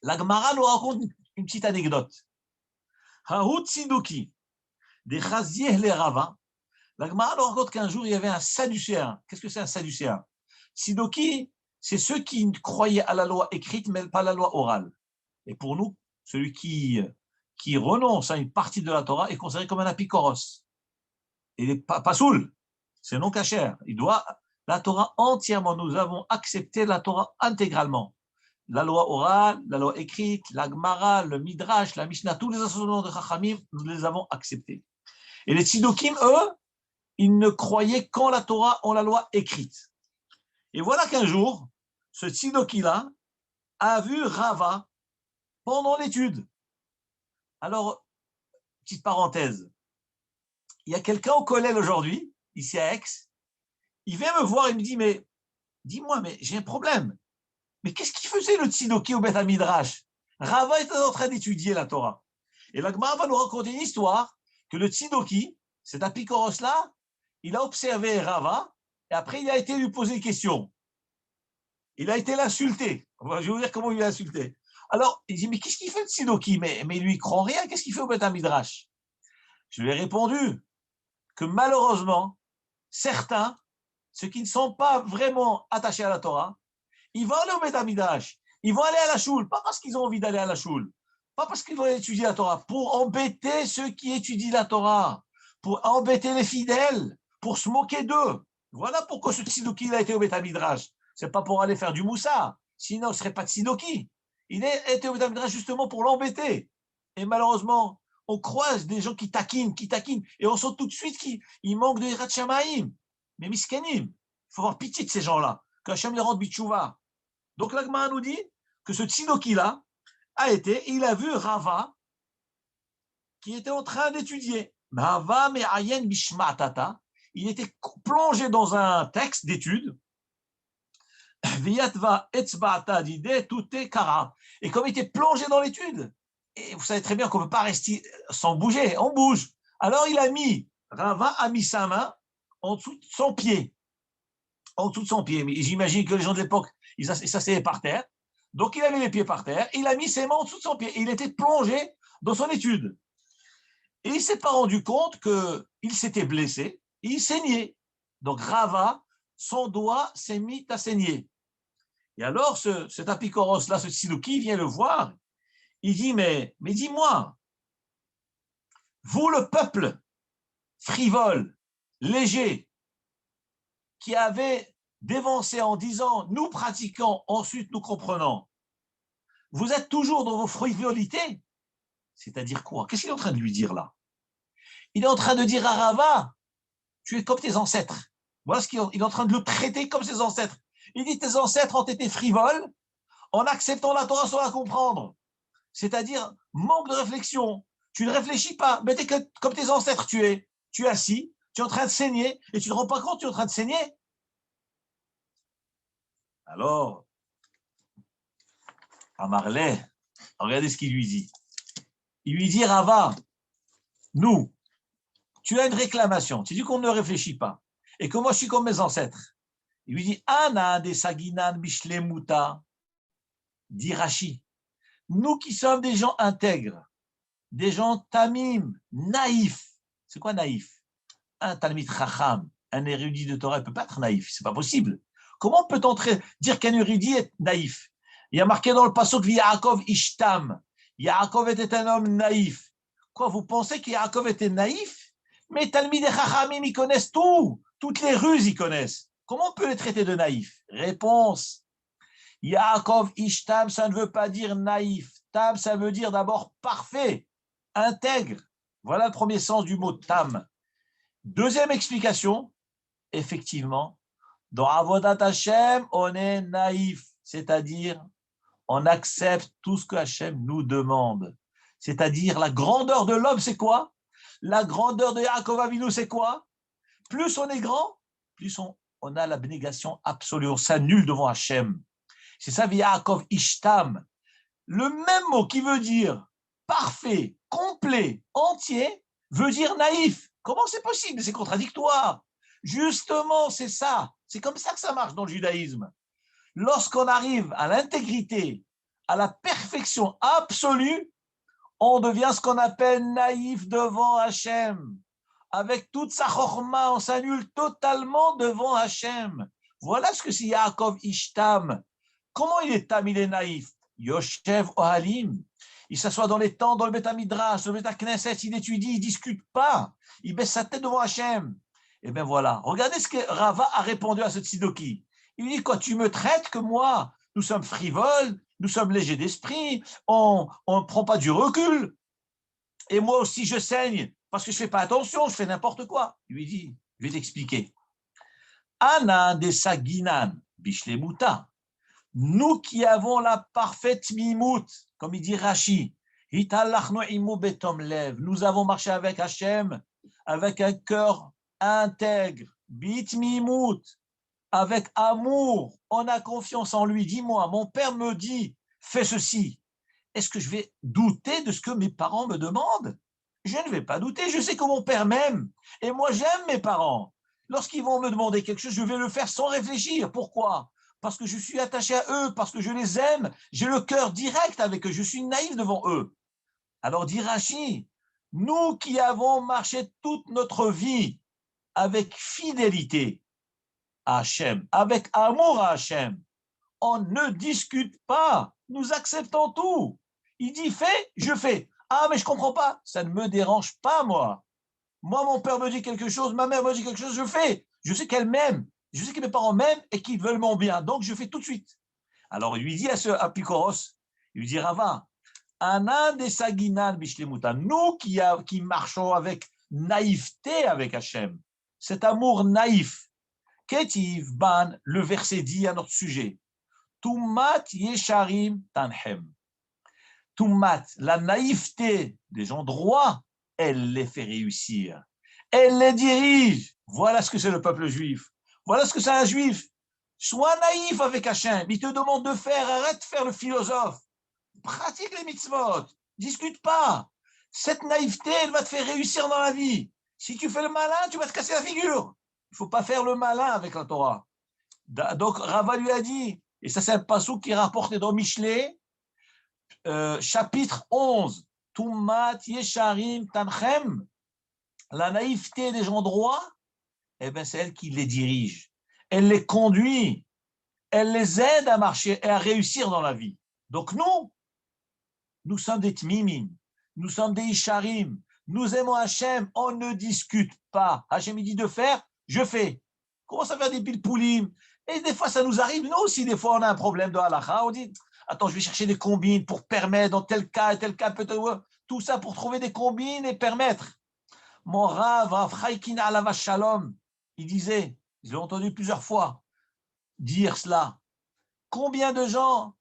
La Gemara nous raconte une petite anecdote. Hahut Siduki, des Chazieh les Rava. La Gemara nous raconte qu'un jour, il y avait un Sadducéen. Qu'est-ce que c'est un Sadducéen? Sidoki, c'est ceux qui croyaient à la loi écrite, mais pas à la loi orale. Et pour nous, celui qui renonce à une partie de la Torah est considéré comme un apikoros. Il n'est pas soul, c'est non cachère. Il doit la Torah entièrement. Nous avons accepté la Torah intégralement. La loi orale, la loi écrite, la Gemara, le Midrash, la Mishnah, tous les enseignements de Chachamim, nous les avons acceptés. Et les Tzidokim, eux, ils ne croyaient qu'en la Torah, en la loi écrite. Et voilà qu'un jour, ce Tzidoki-là a vu Rava pendant l'étude. Alors, petite parenthèse, il y a quelqu'un au collège aujourd'hui, ici à Aix, il vient me voir et me dit, mais dis-moi, mais j'ai un problème. Mais qu'est-ce qu'il faisait le Tzidoki au Beth Midrash? Rava était en train d'étudier la Torah. Et la Gemara va nous raconter une histoire que le Tzidoki, cet apikoros-là, il a observé Rava, et après, il a été lui poser des questions. Il a été l'insulter. Je vais vous dire comment il l'a insulté. Alors, il dit, mais qu'est-ce qu'il fait de Sidoki, mais lui, il croit rien, qu'est-ce qu'il fait au Beth Midrash? Je lui ai répondu que malheureusement, certains, ceux qui ne sont pas vraiment attachés à la Torah, ils vont aller au Beth Midrash, ils vont aller à la choule, pas parce qu'ils ont envie d'aller à la choule, pas parce qu'ils vont étudier la Torah, pour embêter ceux qui étudient la Torah, pour embêter les fidèles, pour se moquer d'eux. Voilà pourquoi ce Tsidoki a été au Beth Midrash. Ce n'est pas pour aller faire du moussa, sinon ce ne serait pas Tsidoki. Il a été au Beth Midrash justement pour l'embêter. Et malheureusement, on croise des gens qui taquinent, et on sent tout de suite qu'ils manquent de Hirat Shamaïm. Mais Miskanim, il faut avoir pitié de ces gens-là, qu'Hachem les rende bitchouva. Donc l'Agmara nous dit que ce Tsidoki-là a été, il a vu Rava qui était en train d'étudier. Rava me'ayen bishma'atata, il était plongé dans un texte d'étude. Viyatva etzba'ata dide tuté kara. Et comme il était plongé dans l'étude, et vous savez très bien qu'on ne peut pas rester sans bouger, on bouge. Alors Rava a mis sa main en dessous de son pied. En dessous de son pied. Mais j'imagine que les gens de l'époque, ils s'asseyaient par terre. Donc il avait les pieds par terre, il a mis ses mains en dessous de son pied. Et il était plongé dans son étude. Et il ne s'est pas rendu compte qu'il s'était blessé, et il saignait. Donc Rava, son doigt s'est mis à saigner. Et alors cet apicoros-là, ce Tsidoki, vient le voir. Il dit, mais dis-moi, vous le peuple frivole, léger, qui avait dévancé en disant, nous pratiquons, ensuite nous comprenons, vous êtes toujours dans vos frivolités. C'est-à-dire quoi? Qu'est-ce qu'il est en train de lui dire là? Il est en train de dire à Rava, tu es comme tes ancêtres. Voilà ce qu'il est en train de le traiter comme ses ancêtres. Il dit, tes ancêtres ont été frivoles en acceptant la Torah sans la comprendre. C'est-à-dire, manque de réflexion. Tu ne réfléchis pas, mais comme tes ancêtres, tu es assis, tu es en train de saigner, et tu ne te rends pas compte, tu es en train de saigner. Alors, à Marley, regardez ce qu'il lui dit. Il lui dit, Rava, nous, tu as une réclamation, tu dis qu'on ne réfléchit pas, et que moi je suis comme mes ancêtres. Il lui dit, Ana de Saginan Bishlemuta, dit Rashi, nous qui sommes des gens intègres, des gens tamim, naïfs. C'est quoi naïf? Un talmid chacham, un érudit de Torah ne peut pas être naïf, c'est pas possible. Comment peut-on dire qu'un érudit est naïf? Il y a marqué dans le pasuk Yaakov Ishtam. Yaakov était un homme naïf. Quoi, vous pensez que Yaakov était naïf? Mais talmid et chachamim, ils connaissent tout. Toutes les ruses, ils connaissent. Comment on peut les traiter de naïfs? Réponse. Yaakov Ishtam, ça ne veut pas dire naïf. Tam, ça veut dire d'abord parfait, intègre. Voilà le premier sens du mot tam. Deuxième explication, effectivement, dans Avodat Hashem, on est naïf, c'est-à-dire on accepte tout ce que Hashem nous demande. C'est-à-dire la grandeur de l'homme, c'est quoi? La grandeur de Yaakov Avinu, c'est quoi? Plus on est grand, plus on a l'abnégation absolue, on s'annule devant Hashem. C'est ça, Yaakov Ishtam. Le même mot qui veut dire parfait, complet, entier, veut dire naïf. Comment c'est possible? C'est contradictoire. Justement, c'est ça. C'est comme ça que ça marche dans le judaïsme. Lorsqu'on arrive à l'intégrité, à la perfection absolue, on devient ce qu'on appelle naïf devant Hachem. Avec toute sa chorma, on s'annule totalement devant Hachem. Voilà ce que c'est Yaakov Ishtam. Comment il est tam, il est naïf? Yoshev Ohalim. Il s'assoit dans les temps, dans le Beth Midrash, dans le Beth Knesset, il étudie, il ne discute pas. Il baisse sa tête devant Hachem. Et bien voilà, regardez ce que Rava a répondu à ce Tsidoki. Il dit, quoi, tu me traites que moi, nous sommes frivoles, nous sommes légers d'esprit, on ne prend pas du recul. Et moi aussi, je saigne parce que je ne fais pas attention, je fais n'importe quoi. Il lui dit, je vais t'expliquer. Ana de Saginan, Bishlemuta. Nous qui avons la parfaite mimout, comme il dit Rashi, nous avons marché avec Hachem, avec un cœur intègre, bit mimout, avec amour, on a confiance en lui. Dis-moi, mon père me dit, fais ceci. Est-ce que je vais douter de ce que mes parents me demandent? Je ne vais pas douter, je sais que mon père m'aime, et moi j'aime mes parents. Lorsqu'ils vont me demander quelque chose, je vais le faire sans réfléchir. Pourquoi? Parce que je suis attaché à eux, parce que je les aime, j'ai le cœur direct avec eux, je suis naïf devant eux. Alors dit Rashi, nous qui avons marché toute notre vie avec fidélité à Hachem, avec amour à Hachem, on ne discute pas, nous acceptons tout. Il dit fais, je fais. Ah, mais je ne comprends pas, ça ne me dérange pas, moi. Moi, mon père me dit quelque chose, ma mère me dit quelque chose, je fais. Je sais qu'elle m'aime, je sais que mes parents m'aiment et qu'ils veulent mon bien, donc je fais tout de suite. Alors, il lui dit à Picoros, il lui dit Rava, Anan de Saginan Bishlemuta, nous qui marchons avec naïveté avec Hachem, cet amour naïf, Ketiv Ban, le verset dit à notre sujet, Tumat Yesharim Tanhem. Tumat, la naïveté des gens droits, elle les fait réussir. Elle les dirige. Voilà ce que c'est le peuple juif. Voilà ce que c'est un juif. Sois naïf avec Hachem. Il te demande de faire, arrête de faire le philosophe. Pratique les mitzvot. Discute pas. Cette naïveté, elle va te faire réussir dans la vie. Si tu fais le malin, tu vas te casser la figure. Il ne faut pas faire le malin avec la Torah. Donc, Rava lui a dit, et ça c'est un passouk qui est rapporté dans Michelet, chapitre 11, Tumat Yesharim Tanchem, la naïveté des gens droits, eh ben, c'est elle qui les dirige. Elle les conduit. Elle les aide à marcher et à réussir dans la vie. Donc nous sommes des tmimim, nous sommes des isharim, nous aimons Hachem, on ne discute pas. Hachem il dit de faire, je fais. Commence à faire des pilpoulim. Et des fois, ça nous arrive, nous aussi, des fois, on a un problème de halakha, on dit, attends, je vais chercher des combines pour permettre, dans tel cas, peut-être, tout ça pour trouver des combines et permettre. Mon Rav Chaikina Alava Shalom, il disait, je l'ai entendu plusieurs fois dire cela, combien de gens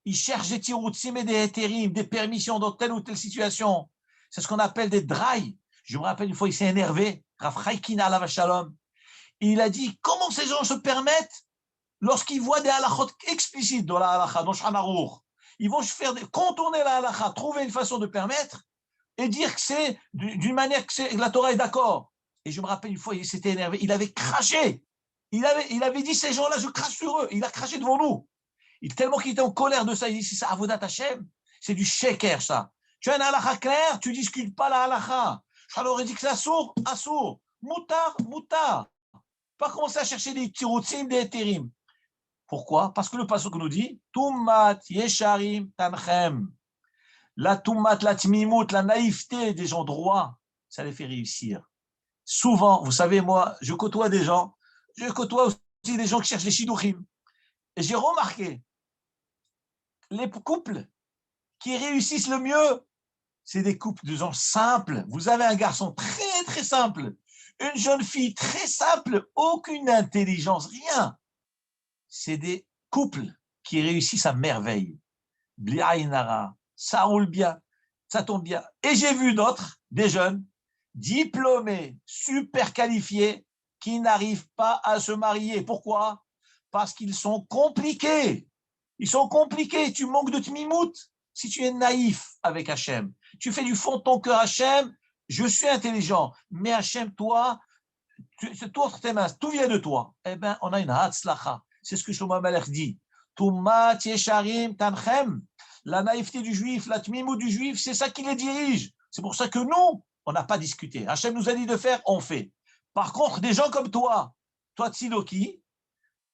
ils cherchent des tiroutsim et des hétérim, des permissions dans telle ou telle situation. C'est ce qu'on appelle des drailles. Je me rappelle une fois, il s'est énervé, Rav Chaikina Alava Shalom. Il a dit, comment ces gens se permettent lorsqu'ils voient des halachot explicites dans la halacha, dans Shulchan Aruch, ils vont contourner la halacha, trouver une façon de permettre et dire que c'est d'une manière que la Torah est d'accord. Et je me rappelle une fois, il s'était énervé, il avait craché. Il avait dit, ces gens-là, je crache sur eux. Il a craché devant nous. Tellement qu'il était en colère de ça, il dit, c'est ça, Avodat Hashem, c'est du sheker, ça. Tu as un halacha clair, tu ne discutes pas la halacha. Je leur ai dit que c'est assour, assour. Moutar, moutar. Pas commencer à chercher des tiroutsim, des hétérim. Pourquoi? Parce que le pasuk nous dit, Tumat Yesharim Tanchem. La tumat, la tmimout, la naïveté des gens droits, ça les fait réussir. Souvent, vous savez, moi, je côtoie des gens, je côtoie aussi des gens qui cherchent les shidduchim. Et j'ai remarqué, les couples qui réussissent le mieux, c'est des couples de gens simples. Vous avez un garçon très, très simple, une jeune fille très simple, aucune intelligence, rien. C'est des couples qui réussissent à merveille. Bliaïnara, ça roule bien, ça tombe bien. Et j'ai vu d'autres, des jeunes, diplômés, super qualifiés, qui n'arrivent pas à se marier. Pourquoi? Parce qu'ils sont compliqués. Ils sont compliqués. Tu manques de tmimout. Si tu es naïf avec Hachem, tu fais du fond de ton cœur Hachem, je suis intelligent, mais Hachem, toi, c'est toi entre tes mains, tout vient de toi. Eh bien, on a une hatzlacha. C'est ce que Shlomo HaMelech dit. Tumat yesharim tanchem. La naïveté du juif, la tmimou du juif, c'est ça qui les dirige. C'est pour ça que nous, on n'a pas discuté. Hachem nous a dit de faire, on fait. Par contre, des gens comme toi Tsidoki,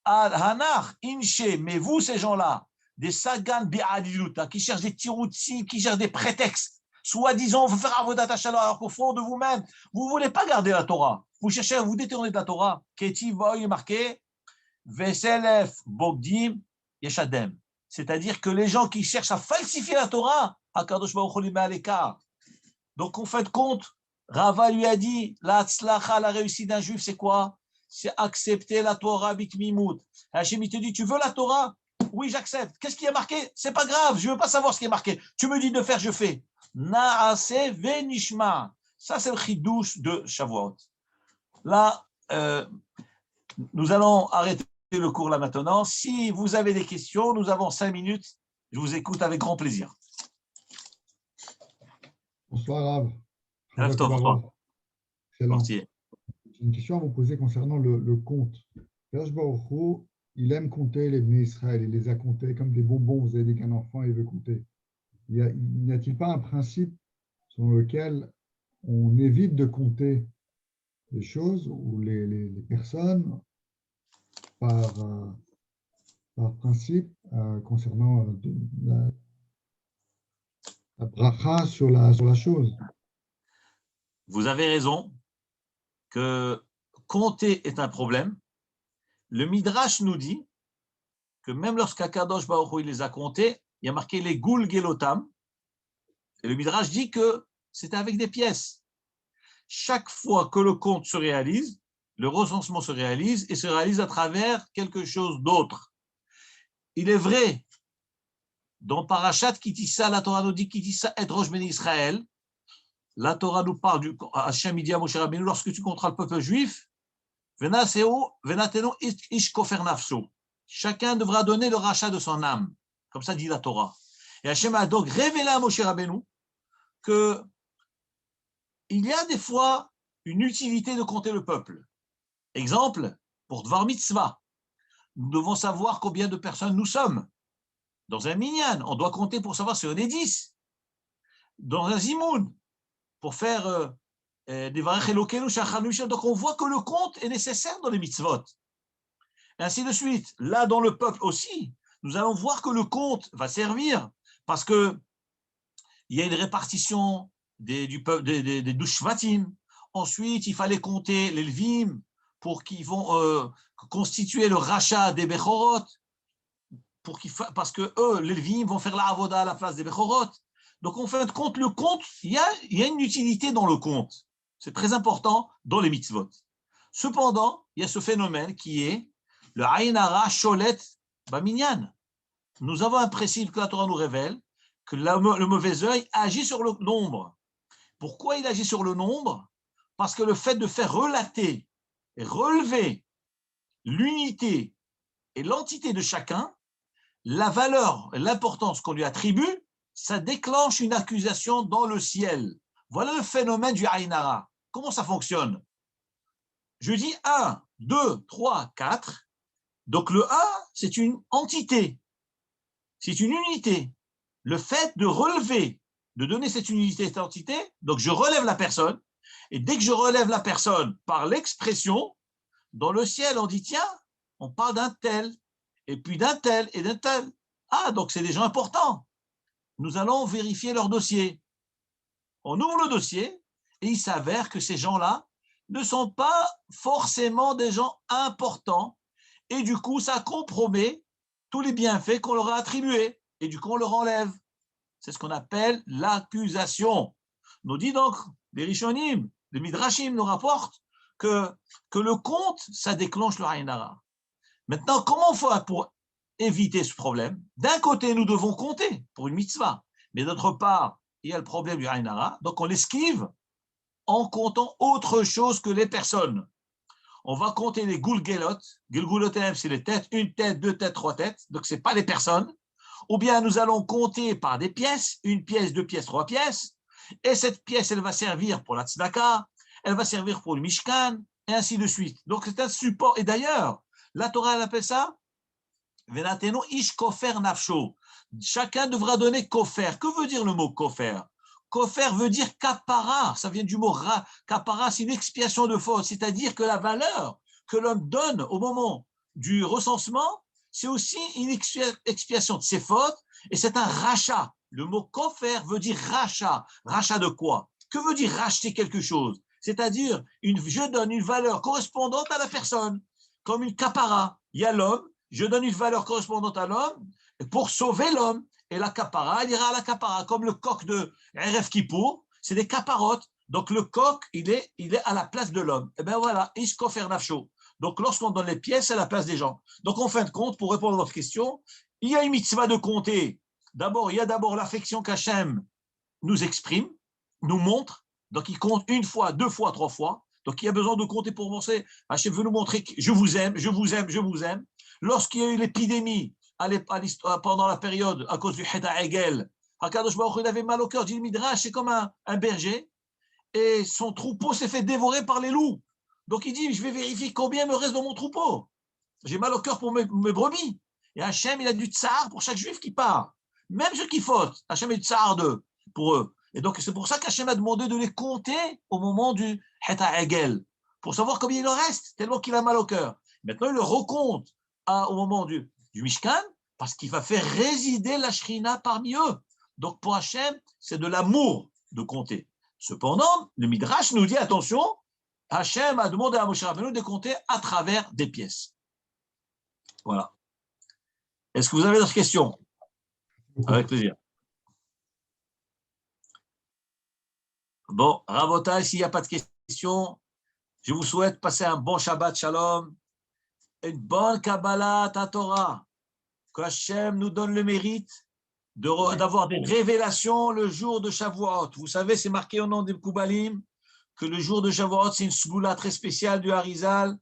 Hanar, Inche, mais vous, ces gens-là, des Sagan Bi'adiluta, qui cherchent des tiroutsi, qui cherchent des prétextes, soi-disant, vous faire Avodat Hashem, alors qu'au fond de vous-même, vous ne voulez pas garder la Torah. Vous cherchez à vous détourner de la Torah. Ketiv, il est marqué, Veselef Bogdim Yeshadem. C'est-à-dire que les gens qui cherchent à falsifier la Torah, Hakadosh Baruch Hu les met à l'écart. Donc, en fin de compte, Rava lui a dit, la tzlacha, la réussite d'un juif, c'est quoi? C'est accepter la Torah bitmimout. Hachem, il te dit, tu veux la Torah? Oui, j'accepte. Qu'est-ce qui est marqué? C'est pas grave, je veux pas savoir ce qui est marqué. Tu me dis de faire, je fais. Naase venishma. Ça, c'est le chidouche de Shavuot. Là, nous allons arrêter le cours là maintenant. Si vous avez des questions, nous avons 5 minutes. Je vous écoute avec grand plaisir. Bonsoir, Rav. Rêve-toi, Excellent. Mortier. une question à vous poser concernant le compte. Kadosh Baruch Hu, il aime compter les Bnei Israël, il les a comptés comme des bonbons. Vous avez dit qu'un enfant, il veut compter. N'y a-t-il pas un principe selon lequel on évite de compter les choses ou les personnes par, par principe concernant la bracha sur la chose? Vous avez raison que compter est un problème. Le Midrash nous dit que même lorsqu'Akadosh Baruch Hu il les a comptés, il y a marqué les Goul Gelotam. Et le Midrash dit que c'était avec des pièces. Chaque fois que le compte se réalise, le recensement se réalise et se réalise à travers quelque chose d'autre. Il est vrai, dans Parashat Kitissa, la Torah nous dit Kitissa et Rosh Bnei Israël. La Torah nous parle du Hachem dit à Moshe Rabbeinu, lorsque tu compteras le peuple juif, venatenu ish kofer nafsho. Chacun devra donner le rachat de son âme. Comme ça dit la Torah. Et Hachem a donc révélé à Moshe Rabbeinu que il y a des fois une utilité de compter le peuple. Exemple, pour Dvar Mitzvah, nous devons savoir combien de personnes nous sommes. Dans un minyan, on doit compter pour savoir si on est 10. Dans un zimoun, pour faire des varech elokenu shachanu, donc on voit que le compte est nécessaire dans les mitzvot. Et ainsi de suite. Là, dans le peuple aussi, nous allons voir que le compte va servir parce que il y a une répartition des 12 shvatim. Ensuite, il fallait compter les levim pour qu'ils vont constituer le rachat des bechorot, parce que eux, les levim vont faire la avoda à la place des bechorot. Donc, en fin de compte, le compte, il y a une utilité dans le compte. C'est très important dans les mitzvot. Cependant, il y a ce phénomène qui est le ayin hara sholet baminyan. Nous avons un principe que la Torah nous révèle, que le mauvais œil agit sur le nombre. Pourquoi il agit sur le nombre? Parce que le fait de faire relater et relever l'unité et l'entité de chacun, la valeur et l'importance qu'on lui attribue, ça déclenche une accusation dans le ciel. Voilà le phénomène du ayin hara. Comment ça fonctionne? Je dis 1, 2, 3, 4. Donc le 1, c'est une entité. C'est une unité. Le fait de relever, de donner cette unité, cette entité, donc je relève la personne, et dès que je relève la personne par l'expression, dans le ciel, on dit, tiens, on parle d'un tel, et puis d'un tel, et d'un tel. Ah, donc c'est des gens importants. Nous allons vérifier leur dossier. On ouvre le dossier, et il s'avère que ces gens-là ne sont pas forcément des gens importants, et du coup, ça compromet tous les bienfaits qu'on leur a attribués, et du coup, on leur enlève. C'est ce qu'on appelle l'accusation. Nous dit donc, les Rishonim, les Midrashim nous rapportent que le compte, ça déclenche le ayin hara. Maintenant, comment on fait pour éviter ce problème? D'un côté, nous devons compter pour une mitzvah, mais d'autre part, il y a le problème du ayin hara, donc on l'esquive en comptant autre chose que les personnes. On va compter les gulgelot. Gulgelotem, c'est les têtes, une tête, deux têtes, trois têtes, donc ce n'est pas les personnes. Ou bien nous allons compter par des pièces, une pièce, deux pièces, trois pièces, et cette pièce, elle va servir pour la tzedaka, elle va servir pour le mishkan, et ainsi de suite. Donc c'est un support. Et d'ailleurs, la Torah, elle appelle ça Venatenu ish kofer nafsho. Chacun devra donner kofer. Que veut dire le mot kofer? Kofer veut dire kapara. Ça vient du mot kapara, c'est une expiation de faute. C'est-à-dire que la valeur que l'homme donne au moment du recensement, c'est aussi une expiation de ses fautes, et c'est un rachat. Le mot kofer veut dire rachat. Rachat de quoi? Que veut dire racheter quelque chose? C'est-à-dire, je donne une valeur correspondante à la personne, comme une kapara. Il y a l'homme, je donne une valeur correspondante à l'homme pour sauver l'homme. Et la kapara, il ira à la kapara, comme le coq de Erev Kippour, c'est des caparottes. Donc le coq, il est à la place de l'homme. Et bien voilà, ish kofer nafsho. Donc lorsqu'on donne les pièces, c'est à la place des gens. Donc en fin de compte, pour répondre à votre question, il y a une mitzvah de compter. D'abord, il y a d'abord l'affection qu'Hachem nous exprime, nous montre. Donc il compte une fois, deux fois, trois fois. Donc il y a besoin de compter pour penser. Hachem veut nous montrer que je vous aime, je vous aime, je vous aime. Lorsqu'il y a eu l'épidémie pendant la période à cause du Het HaEgel, Hakadosh Baruch Hu, il avait mal au cœur, dit le Midrash, c'est comme un berger, et son troupeau s'est fait dévorer par les loups. Donc il dit, je vais vérifier combien me reste dans mon troupeau. J'ai mal au cœur pour mes brebis. Et Hachem, il a du tsar pour chaque juif qui part. Même ceux qui fautent, Hachem est du tsar d'eux, pour eux. Et donc c'est pour ça qu'Hachem a demandé de les compter au moment du Heta Egel, pour savoir combien il en reste, tellement qu'il a mal au cœur. Maintenant, il le recompte au moment du Mishkan, parce qu'il va faire résider la Shrina parmi eux. Donc pour Hachem, c'est de l'amour de compter. Cependant, le Midrash nous dit, attention, Hachem a demandé à Moshe Rabbeinu de compter à travers des pièces. Voilà. Est-ce que vous avez d'autres questions? Avec plaisir. Bon, Rabotai, s'il n'y a pas de questions, je vous souhaite passer un bon Shabbat Shalom, une bonne Kabbalah à Torah, que Hachem nous donne le mérite d'avoir des révélations le jour de Shavuot. Vous savez, c'est marqué au nom des Koubalim que le jour de Shavuot, c'est une sgoula très spéciale du Harizal,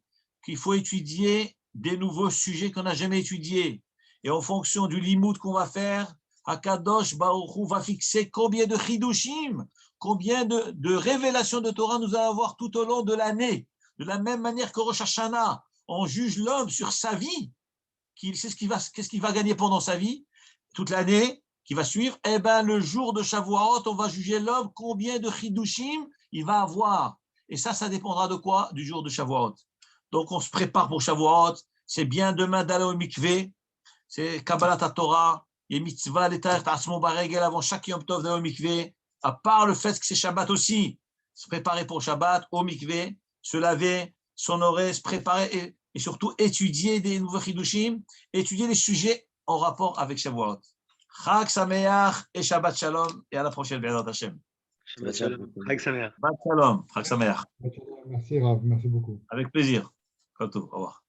qu'il faut étudier des nouveaux sujets qu'on n'a jamais étudiés. Et en fonction du limoud qu'on va faire, Hakadosh Baruch Hu va fixer combien de chidushim, combien de révélations de Torah nous allons avoir tout au long de l'année. De la même manière que Rosh Hashanah, on juge l'homme sur sa vie, qu'est-ce qu'il va gagner pendant sa vie, toute l'année qui va suivre. Eh bien, le jour de Shavuot, on va juger l'homme combien de chidushim il va avoir. Et ça dépendra de quoi? Du jour de Shavuot. Donc, on se prépare pour Shavuot. C'est bien demain d'aller au mikvé. C'est Kabbalat Torah. Il y a mitzvah, l'état ta'asmo baregel avant chaque Yom Tov d'aller au mikvé. À part le fait que c'est Shabbat aussi. Se préparer pour Shabbat, au mikvé, se laver, s'honorer, se préparer et surtout étudier des nouveaux chidushim, étudier les sujets en rapport avec Shavuot. Chag Sameach et Shabbat Shalom. Et à la prochaine, Bézat Hashem. Shabbat Shalom. Chag Sameach. Shabbat Shalom. Chag Sameach. Merci, Rav. Merci beaucoup. Avec plaisir. Au revoir.